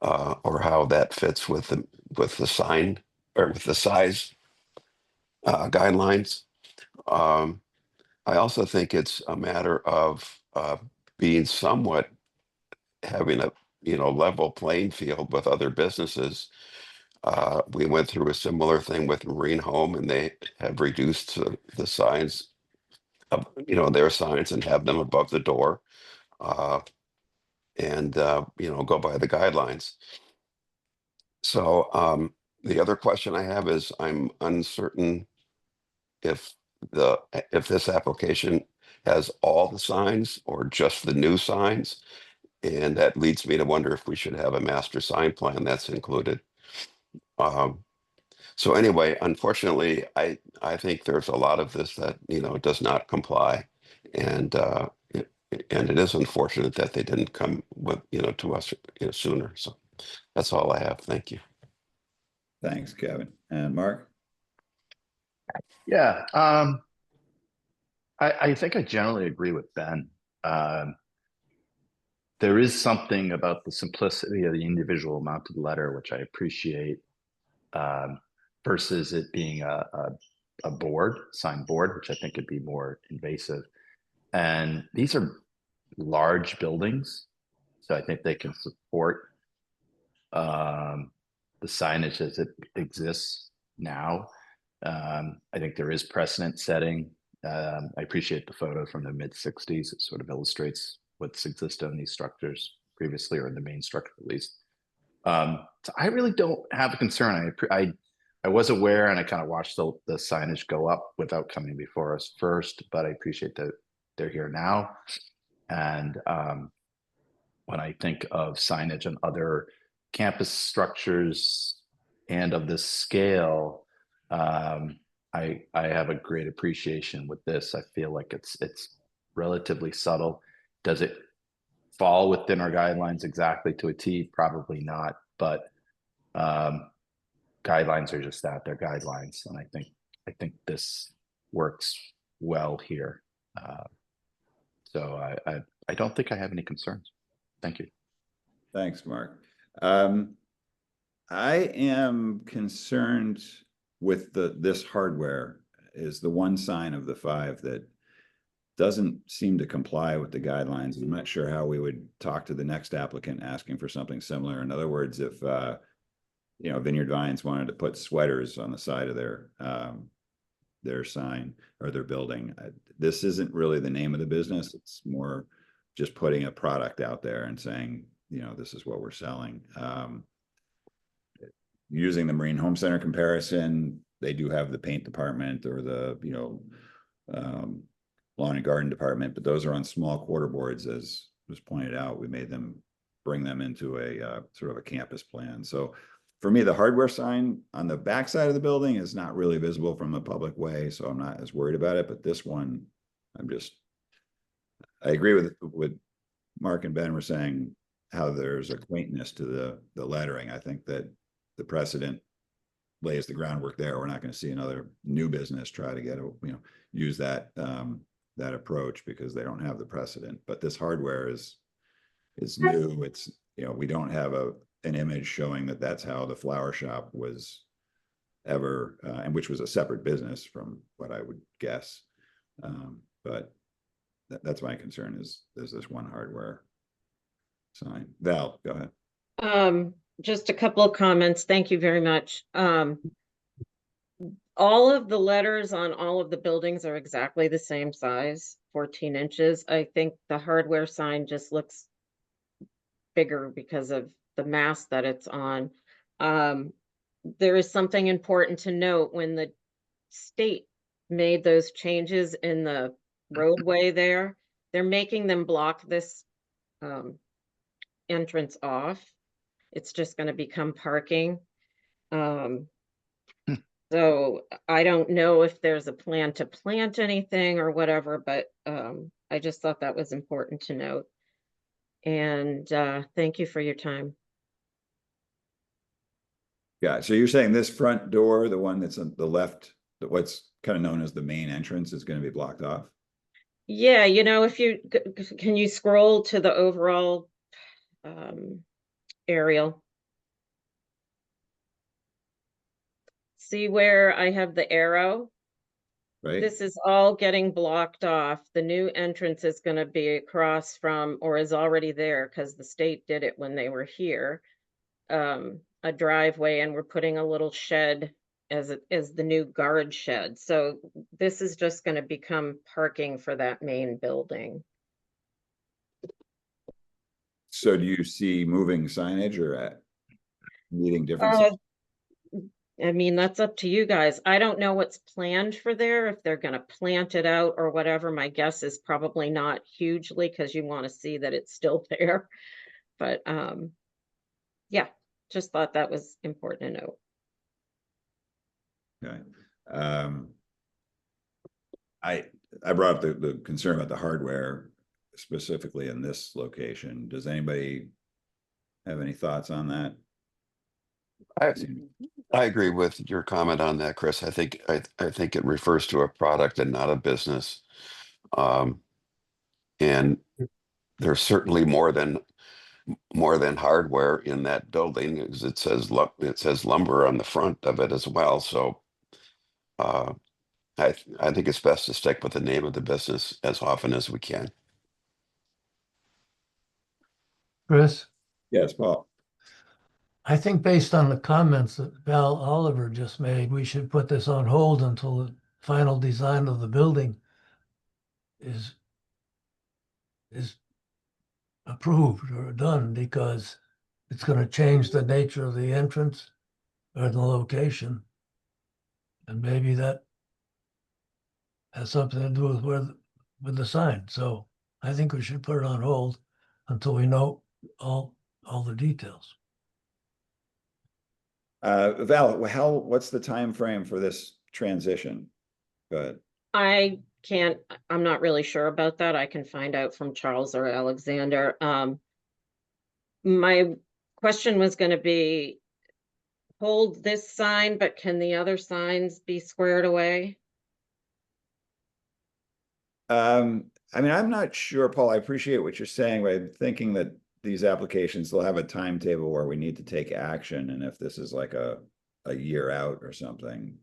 or how that fits with the sign or with the size guidelines. I also think it's a matter of being somewhat having a level playing field with other businesses. We went through a similar thing with Marine Home, and they have reduced the signs of their signs and have them above the door, and go by the guidelines. So the other question I have is I'm uncertain if this application has all the signs or just the new signs, and that leads me to wonder if we should have a master sign plan that's included. So anyway, unfortunately, I think there's a lot of this that does not comply, and it is unfortunate that they didn't come with to us sooner. So that's all I have. Thank you.
Thanks, Kevin. And Mark?
Yeah, I think I generally agree with Ben. There is something about the simplicity of the individual mounted letter, which I appreciate, versus it being a signed board, which I think could be more invasive. And these are large buildings, so I think they can support the signage as it exists now. I think there is precedent setting. I appreciate the photo from the mid-60s. It sort of illustrates what's existed in these structures previously, or in the main structure at least. So I really don't have a concern. I was aware, and I kind of watched the signage go up without coming before us first, but I appreciate that they're here now. And when I think of signage on other campus structures and of this scale, I have a great appreciation with this. I feel like it's relatively subtle. Does it fall within our guidelines exactly to a T? Probably not, but guidelines are just that, they're guidelines. And I think this works well here. So I don't think I have any concerns. Thank you.
Thanks, Mark. I am concerned with this hardware is the one sign of the 5 that doesn't seem to comply with the guidelines. I'm not sure how we would talk to the next applicant asking for something similar. In other words, if Vineyard Vines wanted to put sweaters on the side of their sign or their building, this isn't really the name of the business. It's more just putting a product out there and saying, this is what we're selling. Using the Marine Home Center comparison, they do have the paint department or the lawn and garden department, but those are on small quarter boards. As was pointed out, we made them bring them into a sort of a campus plan. So for me, the hardware sign on the back side of the building is not really visible from the public way, so I'm not as worried about it, but this one, I agree with Mark and Ben were saying, how there's a quaintness to the lettering. I think that the precedent lays the groundwork there. We're not going to see another new business try to get use that that approach because they don't have the precedent. But this hardware is new. It's we don't have an image showing that that's how the flower shop was ever, and which was a separate business from what I would guess. But that's my concern is there's this one hardware sign. Val, go ahead.
Just a couple of comments. Thank you very much. All of the letters on all of the buildings are exactly the same size, 14 inches. I think the hardware sign just looks bigger because of the mass that it's on. There is something important to note when the state made those changes in the roadway there, they're making them block this entrance off. It's just going to become parking. So I don't know if there's a plan to plant anything or whatever, but I just thought that was important to note. And thank you for your time.
Yeah, so you're saying this front door, the one that's on the left, what's kind of known as the main entrance, is going to be blocked off?
Yeah, if you can you scroll to the overall aerial? See where I have the arrow?
Right.
This is all getting blocked off. The new entrance is going to be across from, or is already there because the state did it when they were here, a driveway, and we're putting a little shed as the new guard shed. So this is just going to become parking for that main building.
So do you see moving signage or needing different?
I mean, that's up to you guys. I don't know what's planned for there, if they're going to plant it out or whatever. My guess is probably not hugely because you want to see that it's still there. But yeah, just thought that was important to note.
Okay. I brought up the concern about the hardware specifically in this location. Does anybody have any thoughts on that?
I agree with your comment on that, Chris. I think it refers to a product and not a business. And there's certainly more than hardware in that building, because it says lumber on the front of it as well. So I think it's best to stick with the name of the business as often as we can.
Chris,
Yes, Paul.
I think based on the comments that Val Oliver just made, we should put this on hold until the final design of the building is approved or done, because it's going to change the nature of the entrance or the location. And maybe that has something to do with the sign. So I think we should put it on hold until we know all the details.
Val, what's the time frame for this transition? Go ahead.
I'm not really sure about that. I can find out from Charles or Alexander. My question was going to be, hold this sign, but can the other signs be squared away?
I mean, I'm not sure, Paul. I appreciate what you're saying, but I'm thinking that these applications, they'll have a timetable where we need to take action. And if this is like a year out or something,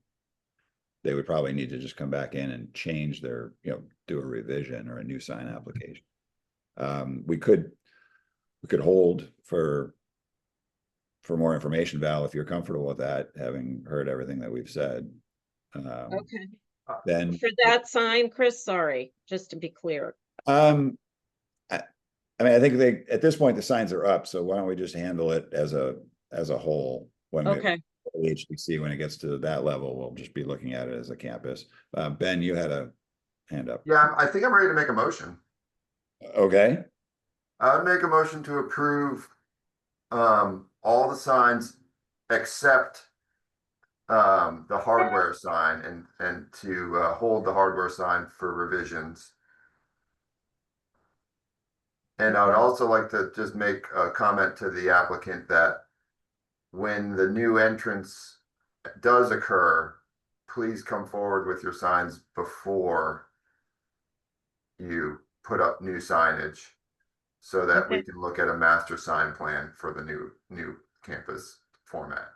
they would probably need to just come back in and change their, do a revision or a new sign application. We could hold for more information, Val, if you're comfortable with that, having heard everything that we've said.
Okay.
Then
For that sign, Chris, sorry, just to be clear.
I mean, I think at this point the signs are up, so why don't we just handle it as a whole? When
Okay.
the HDC, when it gets to that level, we'll just be looking at it as a campus. Ben, you had a hand up.
Yeah, I think I'm ready to make a motion.
Okay.
I would make a motion to approve all the signs accept the hardware sign and to hold the hardware sign for revisions. And I would also like to just make a comment to the applicant that when the new entrance does occur, please come forward with your signs before you put up new signage so that we
Okay.
can look at a master sign plan for the new campus format.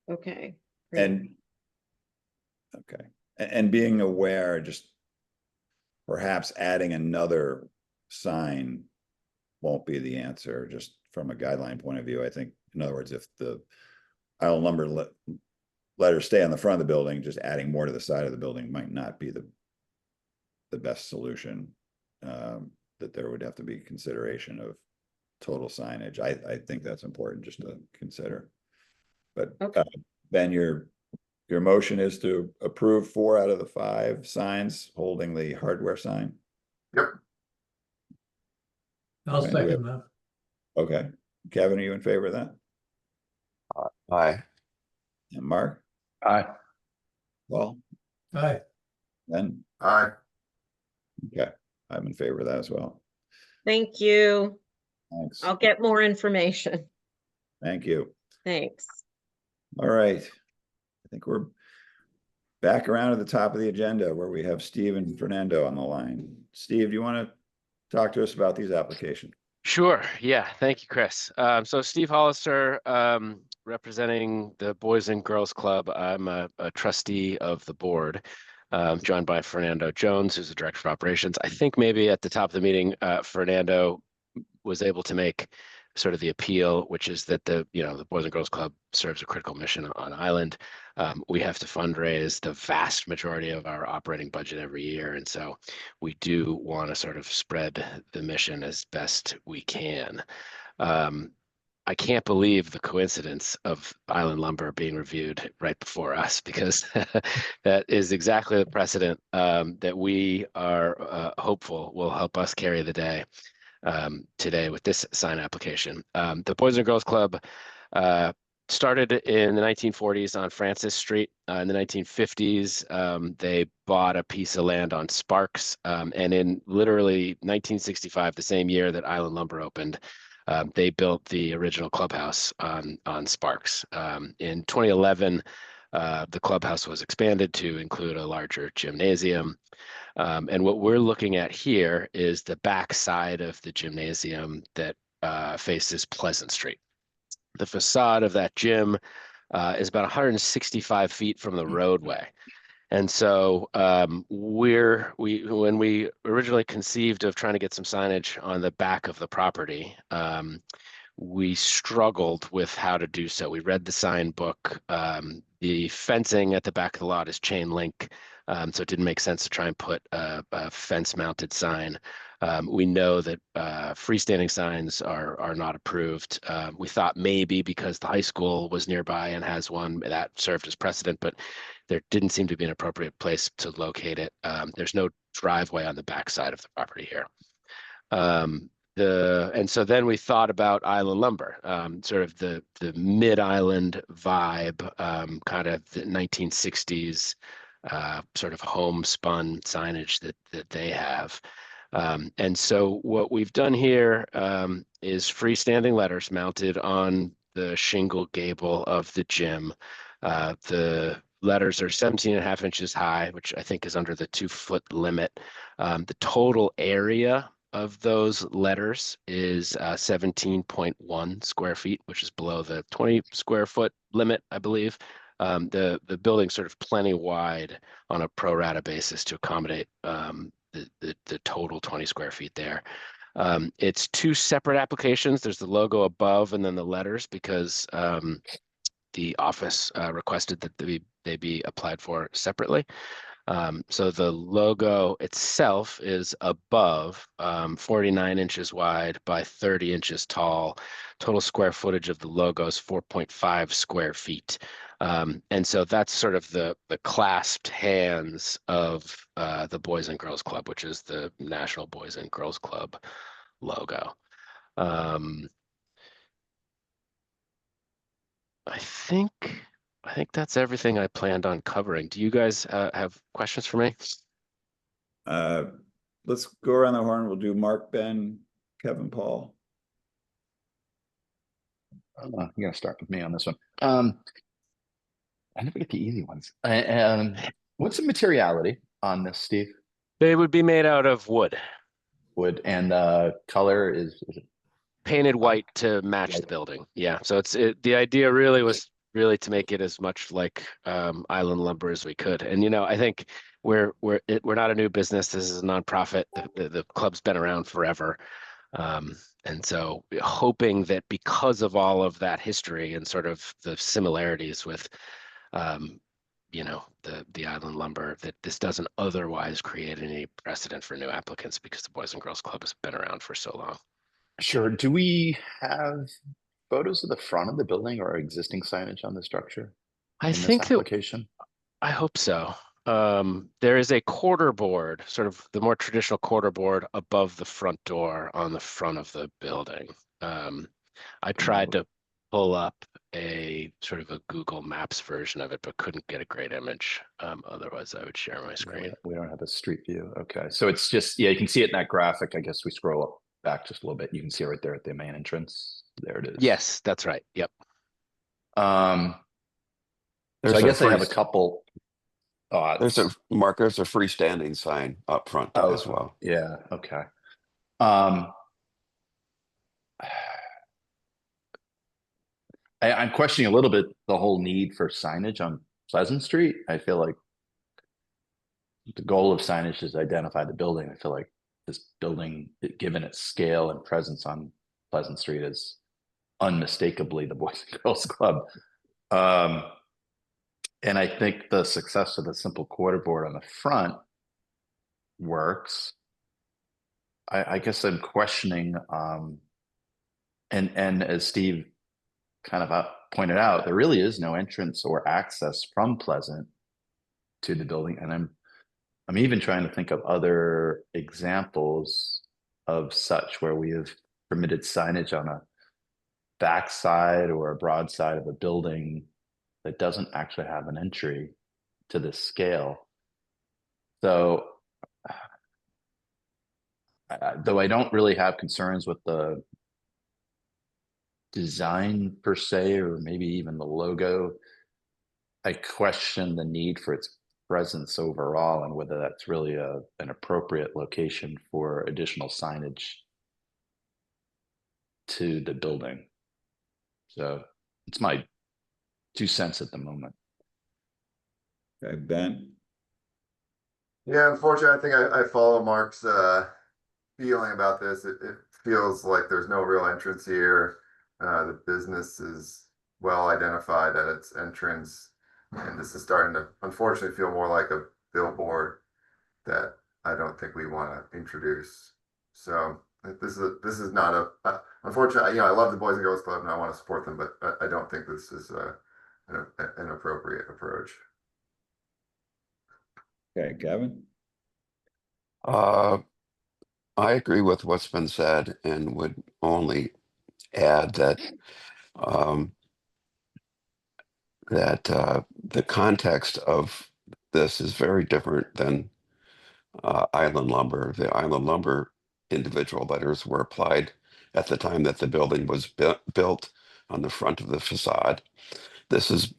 Okay. great.
And, okay, and being aware, just perhaps adding another sign won't be the answer, just from a guideline point of view. I think, in other words, if the Island Lumber letters stay on the front of the building, just adding more to the side of the building might not be the best solution. That there would have to be consideration of total signage. I think that's important just to consider. But
Okay.
Ben, your motion is to approve 4 out of the 5 signs holding the hardware sign.
Yep.
I'll
Okay, do we have-
second that.
Okay, Kevin, are you in favor of that?
Aye.
And Mark?
Aye.
Well,
Aye.
then,
Aye.
okay, I'm in favor of that as well.
Thank you.
Thanks.
I'll get more information.
Thank you.
Thanks.
All right. I think we're back around to the top of the agenda where we have Steve and Fernando on the line. Steve, do you want to talk to us about these applications?
Sure. Yeah. Thank you, Chris. So Steve Hollister, representing the Boys and Girls Club. I'm a trustee of the board, joined by Fernando Jones, who's the director of operations. I think maybe at the top of the meeting, Fernando was able to make sort of the appeal, which is that the Boys and Girls Club serves a critical mission on island. We have to fundraise the vast majority of our operating budget every year. And so we do want to sort of spread the mission as best we can. I can't believe the coincidence of Island Lumber being reviewed right before us, because that is exactly the precedent that we are hopeful will help us carry the day today with this sign application. The Boys and Girls Club started in the 1940s on Francis Street. In the 1950s, they bought a piece of land on Sparks, and in literally 1965, the same year that Island Lumber opened, they built the original clubhouse on Sparks. In 2011, the clubhouse was expanded to include a larger gymnasium. And what we're looking at here is the back side of the gymnasium that faces Pleasant Street. The facade of that gym is about 165 feet from the roadway. And so when we originally conceived of trying to get some signage on the back of the property, we struggled with how to do so. We read the sign book. The fencing at the back of the lot is chain link, so it didn't make sense to try and put a fence-mounted sign. We know that freestanding signs are not approved. We thought maybe because the high school was nearby and has one, that served as precedent, but there didn't seem to be an appropriate place to locate it. There's no driveway on the back side of the property here. And so then we thought about Island Lumber, sort of the mid-island vibe, kind of the 1960s sort of homespun signage that they have. And so what we've done here is freestanding letters mounted on the shingle gable of the gym. The letters are 17.5 inches high, which I think is under the 2-foot limit. The total area of those letters is 17.1 square feet, which is below the 20 square foot limit, I believe. The building's sort of plenty wide on a pro rata basis to accommodate the total 20 square feet there. It's 2 separate applications. There's the logo above and then the letters, because the office requested that they be applied for separately. So the logo itself is above, 49 inches wide by 30 inches tall. Total square footage of the logo is 4.5 square feet. And so that's sort of the clasped hands of the Boys and Girls Club, which is the National Boys and Girls Club logo. I think that's everything I planned on covering. Do you guys have questions for me?
Let's go around the horn. We'll do Mark, Ben, Kevin, Paul.
I'm gonna start with me on this one. I never get the easy ones. What's the materiality on this, Steve?
They would be made out of wood,
Wood and color is it
painted white to match the building. Yeah. So the idea really was really to make it as much like island lumber as we could. And I think we're not a new business. This is a nonprofit. The club's been around forever. And so hoping that because of all of that history and sort of the similarities with the island lumber, that this doesn't otherwise create any precedent for new applicants because the Boys and Girls Club has been around for so long.
Sure. Do we have photos of the front of the building or existing signage on the structure
I
in this
think that
application?
I hope so. There is a quarter board, sort of the more traditional quarter board above the front door on the front of the building. I tried to pull up a sort of a Google Maps version of it, but couldn't get a great image. Otherwise, I would share my screen.
We don't have a street view. Okay. So it's just, yeah, you can see it in that graphic. I guess we scroll up back just a little bit. You can see it right there at the main entrance. There it is.
Yes, that's right. Yep.
So I guess I have a couple thoughts.
There's a freestanding sign up front as well.
Yeah. Okay. I'm questioning a little bit the whole need for signage on Pleasant Street. I feel like the goal of signage is to identify the building. I feel like this building, given its scale and presence on Pleasant Street, is unmistakably the Boys and Girls Club. And I think the success of the simple quarter board on the front works. I guess I'm questioning, and as Steve kind of pointed out, there really is no entrance or access from Pleasant to the building. And I'm even trying to think of other examples of such where we have permitted signage on a backside or a broadside of a building that doesn't actually have an entry to this scale. So though I don't really have concerns with the design per se, or maybe even the logo, I question the need for its presence overall and whether that's really an appropriate location for additional signage to the building. So it's my 2 cents at the moment.
Okay, Ben.
Yeah, unfortunately, I think I follow Mark's feeling about this. It feels like there's no real entrance here. The business is well identified at its entrance, and this is starting to unfortunately feel more like a billboard that I don't think we want to introduce. So this is not unfortunately, I love the Boys and Girls Club and I want to support them, but I don't think this is an appropriate approach.
Okay, Kevin.
I agree with what's been said and would only add that the context of this is very different than island lumber. The island lumber individual letters were applied at the time that the building was built on the front of the facade. This is,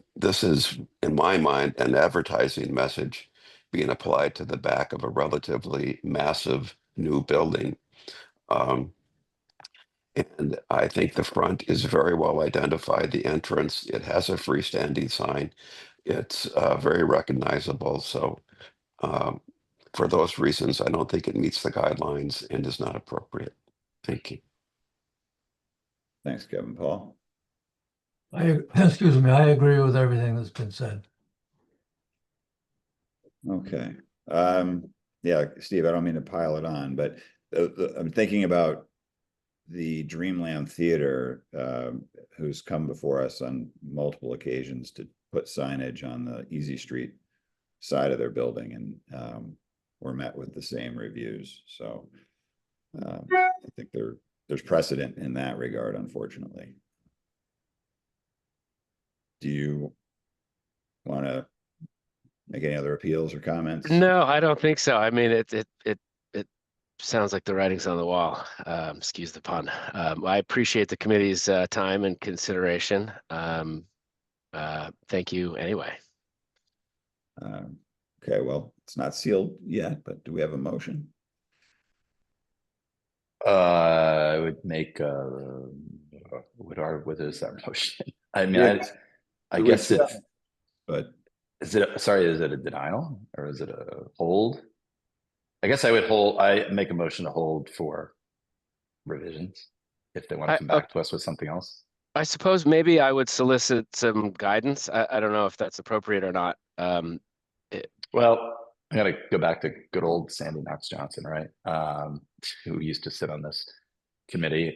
in my mind, an advertising message being applied to the back of a relatively massive new building. And I think the front is very well identified. The entrance, it has a freestanding sign. It's very recognizable. So for those reasons, I don't think it meets the guidelines and is not appropriate. Thank you.
Thanks, Kevin. Paul.
Excuse me, I agree with everything that's been said.
Okay. Yeah, Steve, I don't mean to pile it on, but I'm thinking about the Dreamland Theater, who's come before us on multiple occasions to put signage on the Easy Street side of their building, and were met with the same reviews. So I think there's precedent in that regard, unfortunately. do you want to make any other appeals or comments?
No, I don't think so. I mean, it sounds like the writing's on the wall. Excuse the pun. I appreciate the committee's time and consideration. Thank you anyway.
Okay, well, it's not sealed yet, but do we have a motion?
I would make what is that motion? I mean,
Yeah.
I guess
would-
it's,
But
is it a denial or is it a hold? I guess I make a motion to hold for revisions if they want to come back to us with something else.
I suppose maybe I would solicit some guidance. I don't know if that's appropriate or not.
Well, I gotta go back to good old Sandy Knox Johnson, right? Who used to sit on this committee.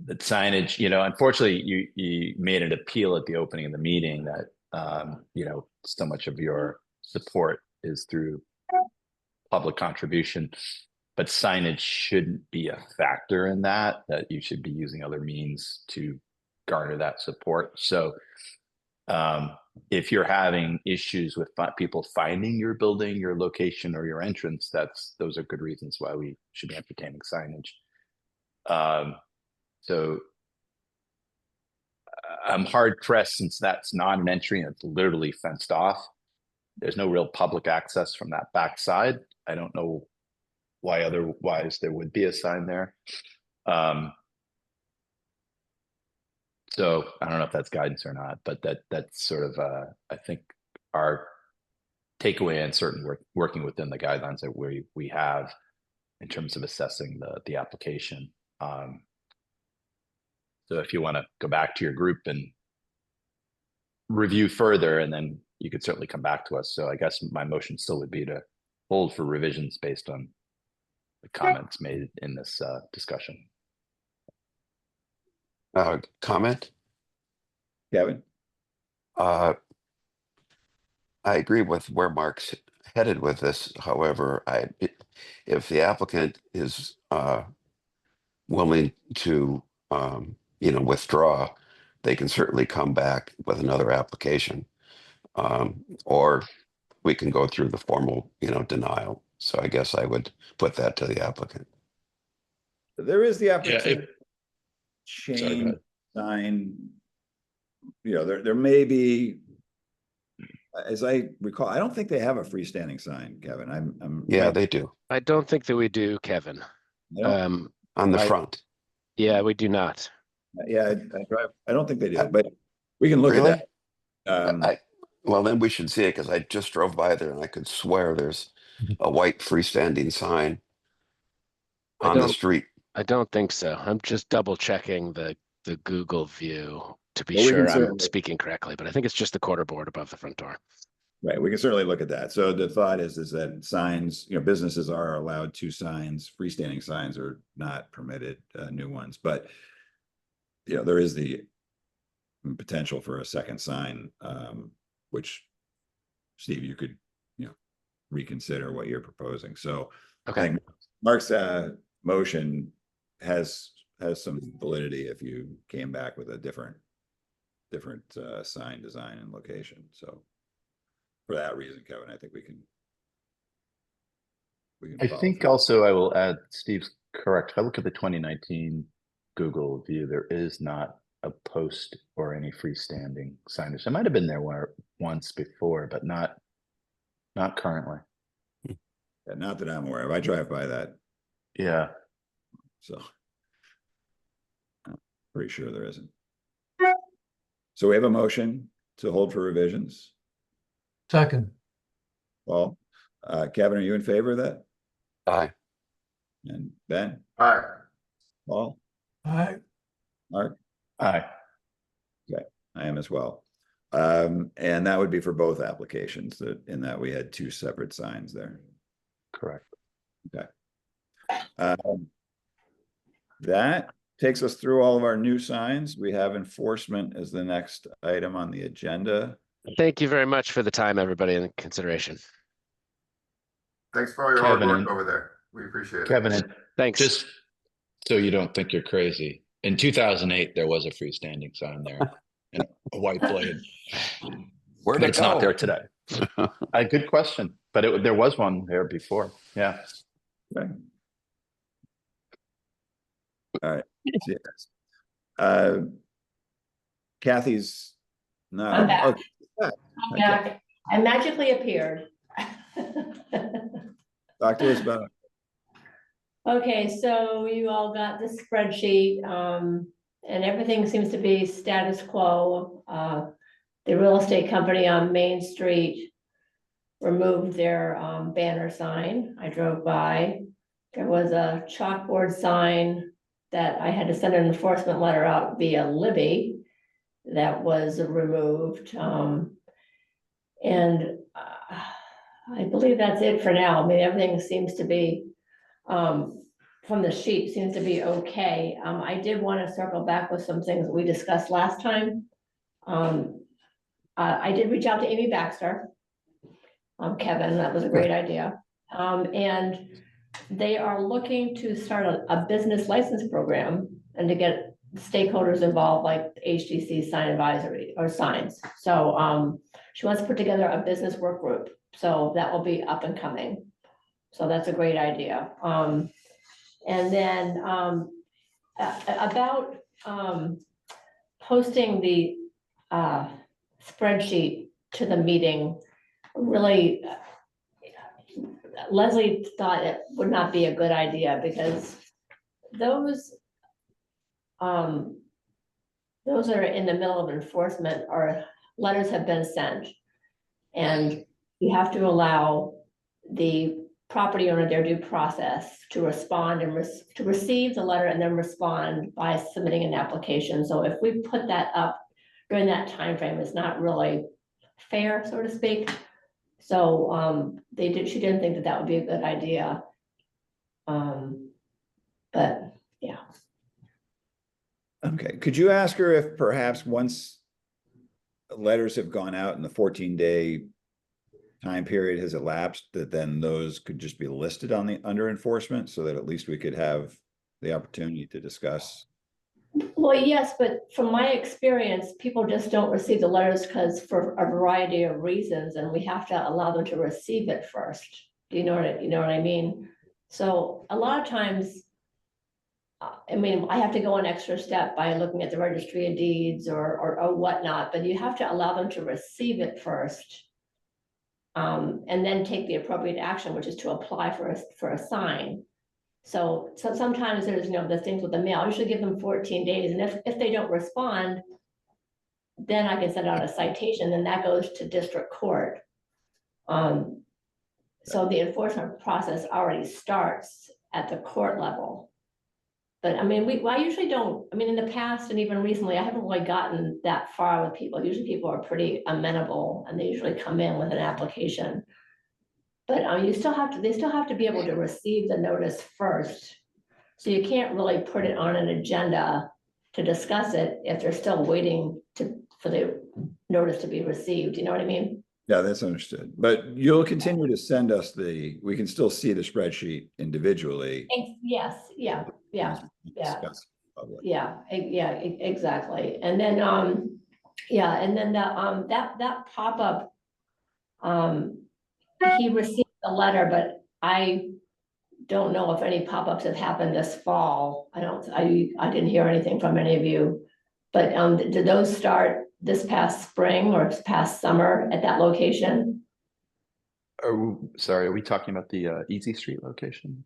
The signage, unfortunately, you made an appeal at the opening of the meeting that so much of your support is through public contribution, but signage shouldn't be a factor in that you should be using other means to garner that support. So if you're having issues with people finding your building, your location, or your entrance, those are good reasons why we should be entertaining signage. So I'm hard pressed, since that's not an entry and it's literally fenced off. There's no real public access from that backside. I don't know why otherwise there would be a sign there. So I don't know if that's guidance or not, but that's sort of I think our takeaway and certain working within the guidelines that we have in terms of assessing the application. So if you want to go back to your group and review further, and then you could certainly come back to us. So I guess my motion still would be to hold for revisions based on the comments made in this discussion.
Comment?
Kevin?
I agree with where Mark's headed with this. However, if the applicant is willing to, withdraw, they can certainly come back with another application, or we can go through the formal, denial. So I guess I would put that to the applicant.
There is the opportunity
Yeah,
to change sign. There may be, as I recall, I don't think they have a freestanding sign, Kevin.
Yeah, they do.
I don't think that we do, Kevin.
On
the front.
Yeah, we do not.
Yeah, I don't think they do, but we can look
Really?
at that.
Well, then we should see it, because I just drove by there and I could swear there's a white freestanding sign on the street.
I don't think so. I'm just double checking the Google view to be
Well, we
sure
can
I'm
certainly-
speaking correctly, but I think it's just the quarter board above the front door.
Right, we can certainly look at that. So the thought is that signs, businesses are allowed 2 signs, freestanding signs are not permitted, new ones, but there is the potential for a second sign, which, Steve, you could, reconsider what you're proposing. So I
Okay.
think Mark's motion has some validity if you came back with a different sign design and location. So for that reason, Kevin, I think we can
I
follow
think
through.
also I will add, Steve's correct. If I look at the 2019 Google view, there is not a post or any freestanding signage. I might have been there once before, but not currently.
Yeah, not that I'm aware of. I drive by that,
Yeah.
so I'm pretty sure there isn't. So we have a motion to hold for revisions.
Second.
Well, Kevin, are you in favor of that?
Aye.
And Ben?
All right.
Paul?
All right.
Mark?
Aye.
I am as well. And that would be for both applications, in that we had 2 separate signs there.
Correct.
Okay. That takes us through all of our new signs. We have enforcement as the next item on the agenda.
Thank you very much for the time, everybody, and consideration.
Thanks for all your hard
Kevin,
work over there. We appreciate it.
Kevin, and
Thanks.
just so you don't think you're crazy, in 2008 there was a freestanding sign there. and a white blade.
Where'd
But
it
it's not
go?
there today. A good question, but there was one there before. Yeah.
Right. All right. See you guys. Kathy's not.
I'm back.
Okay. Yeah.
I'm
Okay.
back. I magically appeared.
Talk to us about it.
Okay, so you all got the spreadsheet, and everything seems to be status quo. The real estate company on Main Street removed their banner sign. I drove by. There was a chalkboard sign that I had to send an enforcement letter out via Libby that was removed. And I believe that's it for now. I mean, everything seems to be, from the sheet, seems to be okay. I did want to circle back with some things that we discussed last time. I did reach out to Amy Baxter. Kevin, that was a great idea. And they are looking to start a business license program and to get stakeholders involved, like HDC sign advisory or signs. So she wants to put together a business work group. So that will be up and coming. So that's a great idea. And then about posting the spreadsheet to the meeting, really, Leslie thought it would not be a good idea because those are in the middle of enforcement or letters have been sent. And you have to allow the property owner their due process to respond and to receive the letter and then respond by submitting an application. So if we put that up during that time frame, it's not really fair, so to speak. So she didn't think that that would be a good idea. But yeah.
Okay, could you ask her if perhaps once letters have gone out and the 14-day time period has elapsed, that then those could just be listed on the under enforcement so that at least we could have the opportunity to discuss?
Well, yes, but from my experience, people just don't receive the letters because for a variety of reasons, and we have to allow them to receive it first. Do you know what I mean? So a lot of times, I mean, I have to go an extra step by looking at the registry of deeds or whatnot, but you have to allow them to receive it first. And then take the appropriate action, which is to apply for a sign. So sometimes there's, the things with the mail, I usually give them 14 days. And if they don't respond, then I can send out a citation and that goes to district court. So the enforcement process already starts at the court level. But I mean, I usually don't, I mean, in the past and even recently, I haven't really gotten that far with people. Usually people are pretty amenable and they usually come in with an application. But they still have to be able to receive the notice first. So you can't really put it on an agenda to discuss it if they're still waiting for the notice to be received. You know what I mean?
Yeah, that's understood. But you'll continue to send us we can still see the spreadsheet individually.
Yes, yeah.
Discuss public.
Yeah, exactly. And then, and then that pop-up, he received the letter, but I don't know if any pop-ups have happened this fall. I didn't hear anything from any of you. But did those start this past spring or past summer at that location?
Sorry, are we talking about the Easy Street location?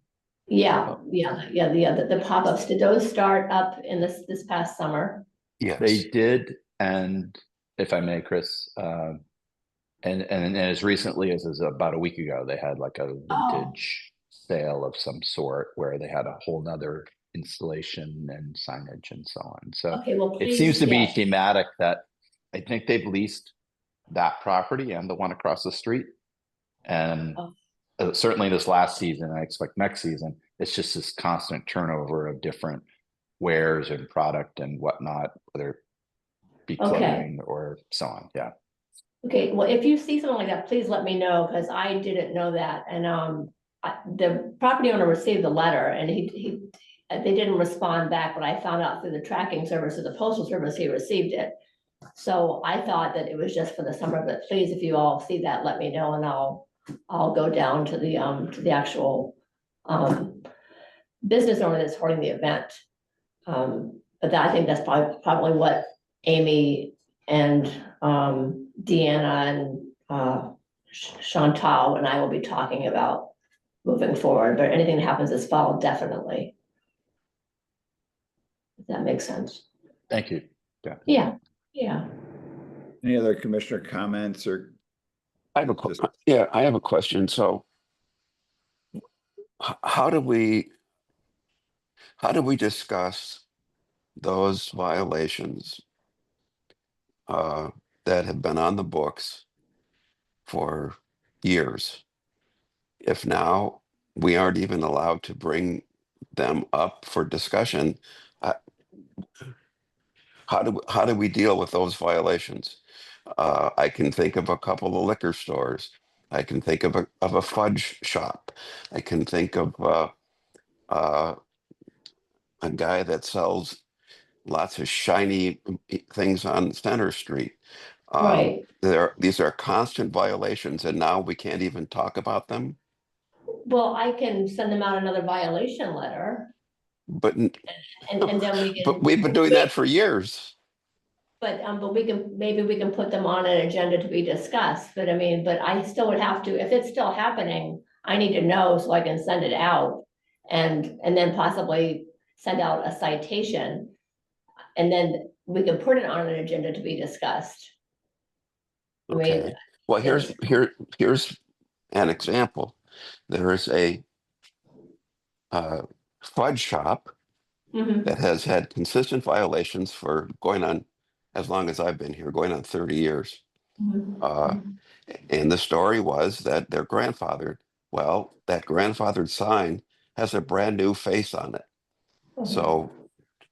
Yeah, the pop-ups, did those start up in this past summer?
Yes.
They did, and if I may, Chris, and as recently as about a week ago, they had like a vintage sale of some sort where they had a whole nother installation and signage and so on. So
okay, well,
it seems to be thematic that I think they've leased that property and the one across the street. And certainly this last season, I expect next season, it's just this constant turnover of different wares and product and whatnot, whether it be clothing or so on. Yeah.
Okay, well, if you see something like that, please let me know, because I didn't know that. And the property owner received the letter and they didn't respond back, but I found out through the tracking service of the postal service he received it. So I thought that it was just for the summer, but please, if you all see that, let me know and I'll go down to the actual business owner that's holding the event. But I think that's probably what Amy and Deanna and Chantal and I will be talking about moving forward, but anything that happens this fall, definitely. If that makes sense.
Thank you.
Yeah, yeah.
Any other commissioner comments or?
I have a yeah, I have a question. So how do we discuss those violations that have been on the books for years, if now we aren't even allowed to bring them up for discussion? How do we deal with those violations? I can think of a couple of liquor stores. I can think of a fudge shop. I can think of a guy that sells lots of shiny things on Center Street.
Right.
These are constant violations, and now we can't even talk about them.
Well, I can send them out another violation letter
But
and then we can.
but we've been doing that for years.
But maybe we can put them on an agenda to be discussed, but I mean, but I still would have to, if it's still happening, I need to know so I can send it out. And then possibly send out a citation. And then we can put it on an agenda to be discussed. I mean,
Okay. Well, here's an example. There is a fudge shop
mhm,
that has had consistent violations for going on as long as I've been here, going on 30 years.
mhm,
Uh, and the story was that they're grandfathered. Well, that grandfathered sign has a brand new face on it.
mhm.
So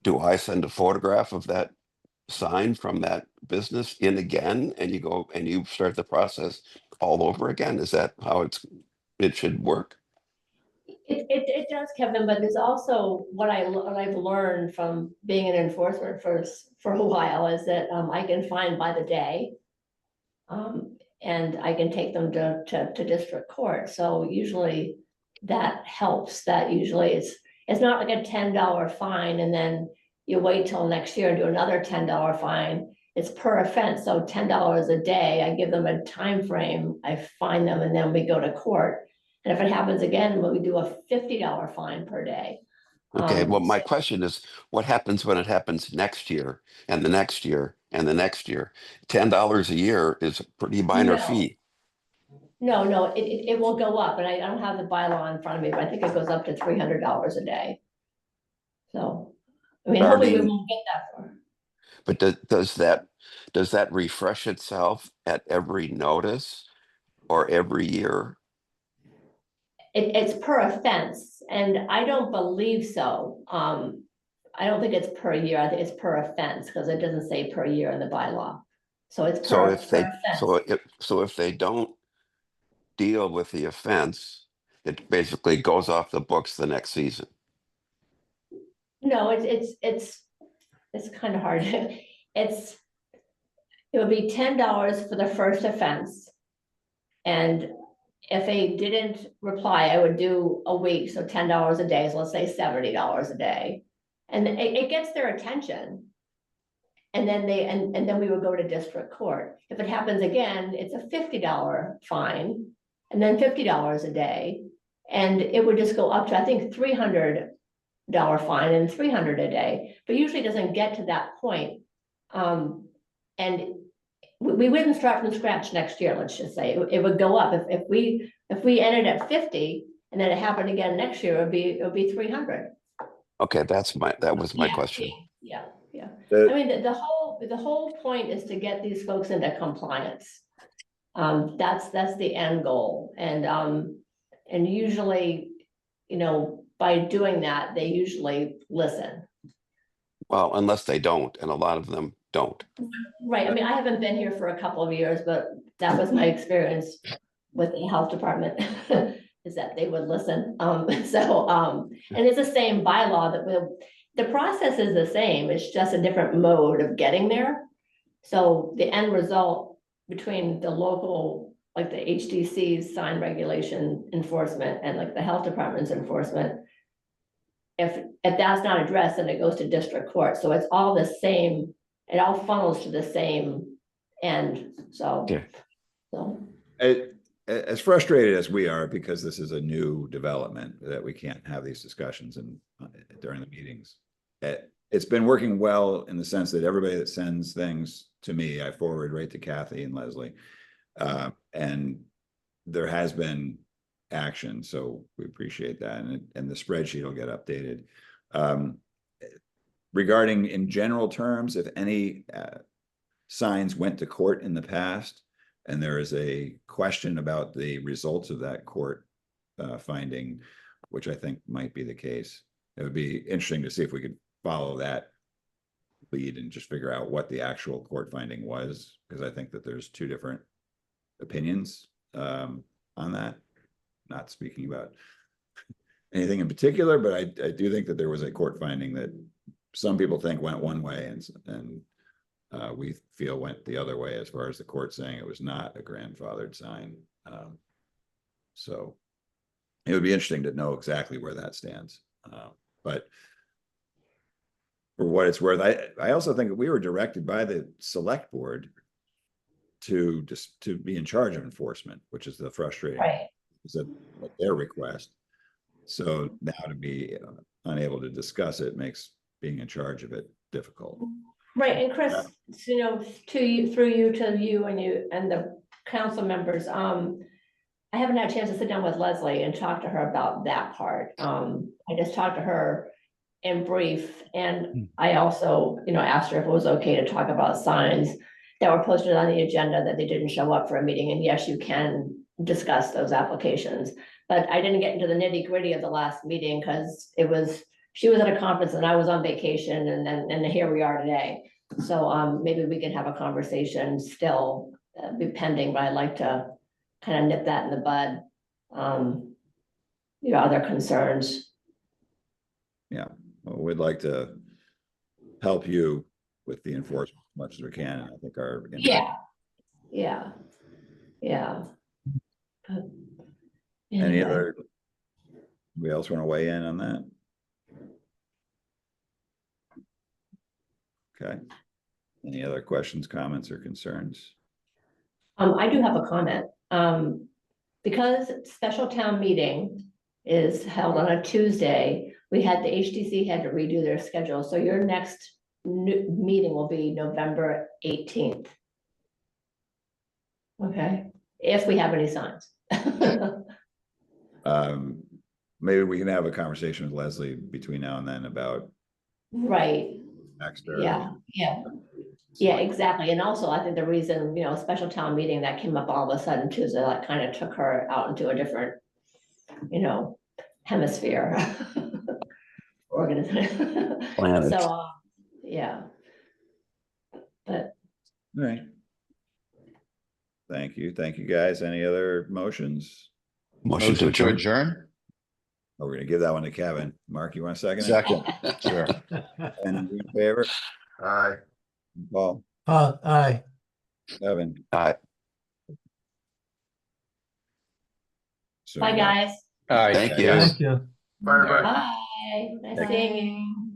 do I send a photograph of that sign from that business in again, and you go and you start the process all over again? Is that how it should work?
It does, Kevin, but there's also what I've learned from being an enforcement for a while is that I can fine by the day. And I can take them to district court. So usually that helps. That usually it's not like a $10 fine and then you wait till next year and do another $10 fine. It's per offense. So $10 a day, I give them a time frame, I fine them, and then we go to court. And if it happens again, we do a $50 fine per day.
Okay, well, my question is, what happens when it happens next year and the next year and the next year? $10 a year is a pretty minor
No.
fee.
No, it will go up, and I don't have the bylaw in front of me, but I think it goes up to $300 a day. So, I mean, hopefully we won't get that far.
But does that refresh itself at every notice or every year?
It's per offense, and I don't believe so. I don't think it's per year. I think it's per offense because it doesn't say per year in the bylaw. So it's
So
per
if they
offense.
so if they don't deal with the offense, it basically goes off the books the next season.
No, it's kind of hard. It would be $10 for the first offense. And if they didn't reply, I would do a week, so $10 a day, so let's say $70 a day. And it gets their attention. And then and then we would go to district court. If it happens again, it's a $50 fine, and then $50 a day. And it would just go up to, I think, $300 fine and $300 a day, but usually it doesn't get to that point. And we wouldn't start from scratch next year, let's just say. It would go up. If we ended at 50 and then it happened again next year, it would be 300.
Okay, that was my question.
Yeah. I mean, the whole point is to get these folks into compliance. That's the end goal. And usually, by doing that, they usually listen.
Well, unless they don't, and a lot of them don't.
Right. I mean, I haven't been here for a couple of years, but that was my experience with the health department is that they would listen. And it's the same bylaw the process is the same. It's just a different mode of getting there. So the end result between the local, like the HDC's sign regulation enforcement and like the health department's enforcement, if that's not addressed, then it goes to district court. So it's all the same, it all funnels to the same end, so.
Okay.
So,
As frustrated as we are, because this is a new development, that we can't have these discussions during the meetings. It's been working well in the sense that everybody that sends things to me, I forward right to Kathy and Leslie. And there has been action, so we appreciate that, and the spreadsheet will get updated. Regarding in general terms, if any signs went to court in the past, and there is a question about the results of that court finding, which I think might be the case, it would be interesting to see if we could follow that lead and just figure out what the actual court finding was, because I think that there's two different opinions on that. Not speaking about anything in particular, but I do think that there was a court finding that some people think went one way, and we feel went the other way, as far as the court saying it was not a grandfathered sign. So it would be interesting to know exactly where that stands. But for what it's worth, I also think that we were directed by the select board to be in charge of enforcement, which is the frustrating.
right,
Is that their request? So now to be unable to discuss it makes being in charge of it difficult.
right, and Chris, you know, to you, through you to you and the council members, I haven't had a chance to sit down with Leslie and talk to her about that part. I just talked to her in brief, and I also, you know, asked her if it was okay to talk about signs that were posted on the agenda that they didn't show up for a meeting, and yes, you can discuss those applications. But I didn't get into the nitty gritty of the last meeting because she was at a conference and I was on vacation, and here we are today. So maybe we can have a conversation still, be pending, but I'd like to kind of nip that in the bud. You know, other concerns.
Yeah, well, we'd like to help you with the enforcement as much as we can. And I think our
Yeah. But
any
anyway.
other, we else want to weigh in on that? Okay. Any other questions, comments, or concerns?
I do have a comment. Because special town meeting is held on a Tuesday, the HDC had to redo their schedule, so your next meeting will be November 18th. Okay, if we have any signs.
Maybe we can have a conversation with Leslie between now and then about
Right,
next.
yeah, exactly. And also, I think the reason, you know, special town meeting that came up all of a sudden Tuesday, that kind of took her out into a different, you know, hemisphere. Organization.
Planet.
So, yeah. But.
All right. Thank you. Thank you, guys. Any other motions?
Motion to adjourn.
Oh, we're gonna give that one to Kevin. Mark, you want a second?
Second, sure.
And in favor?
Aye.
Paul,
Aye.
Kevin.
Aye.
So,
Bye, guys.
All right.
Thank you.
Thank you.
Bye, everybody.
Bye. Nice seeing you.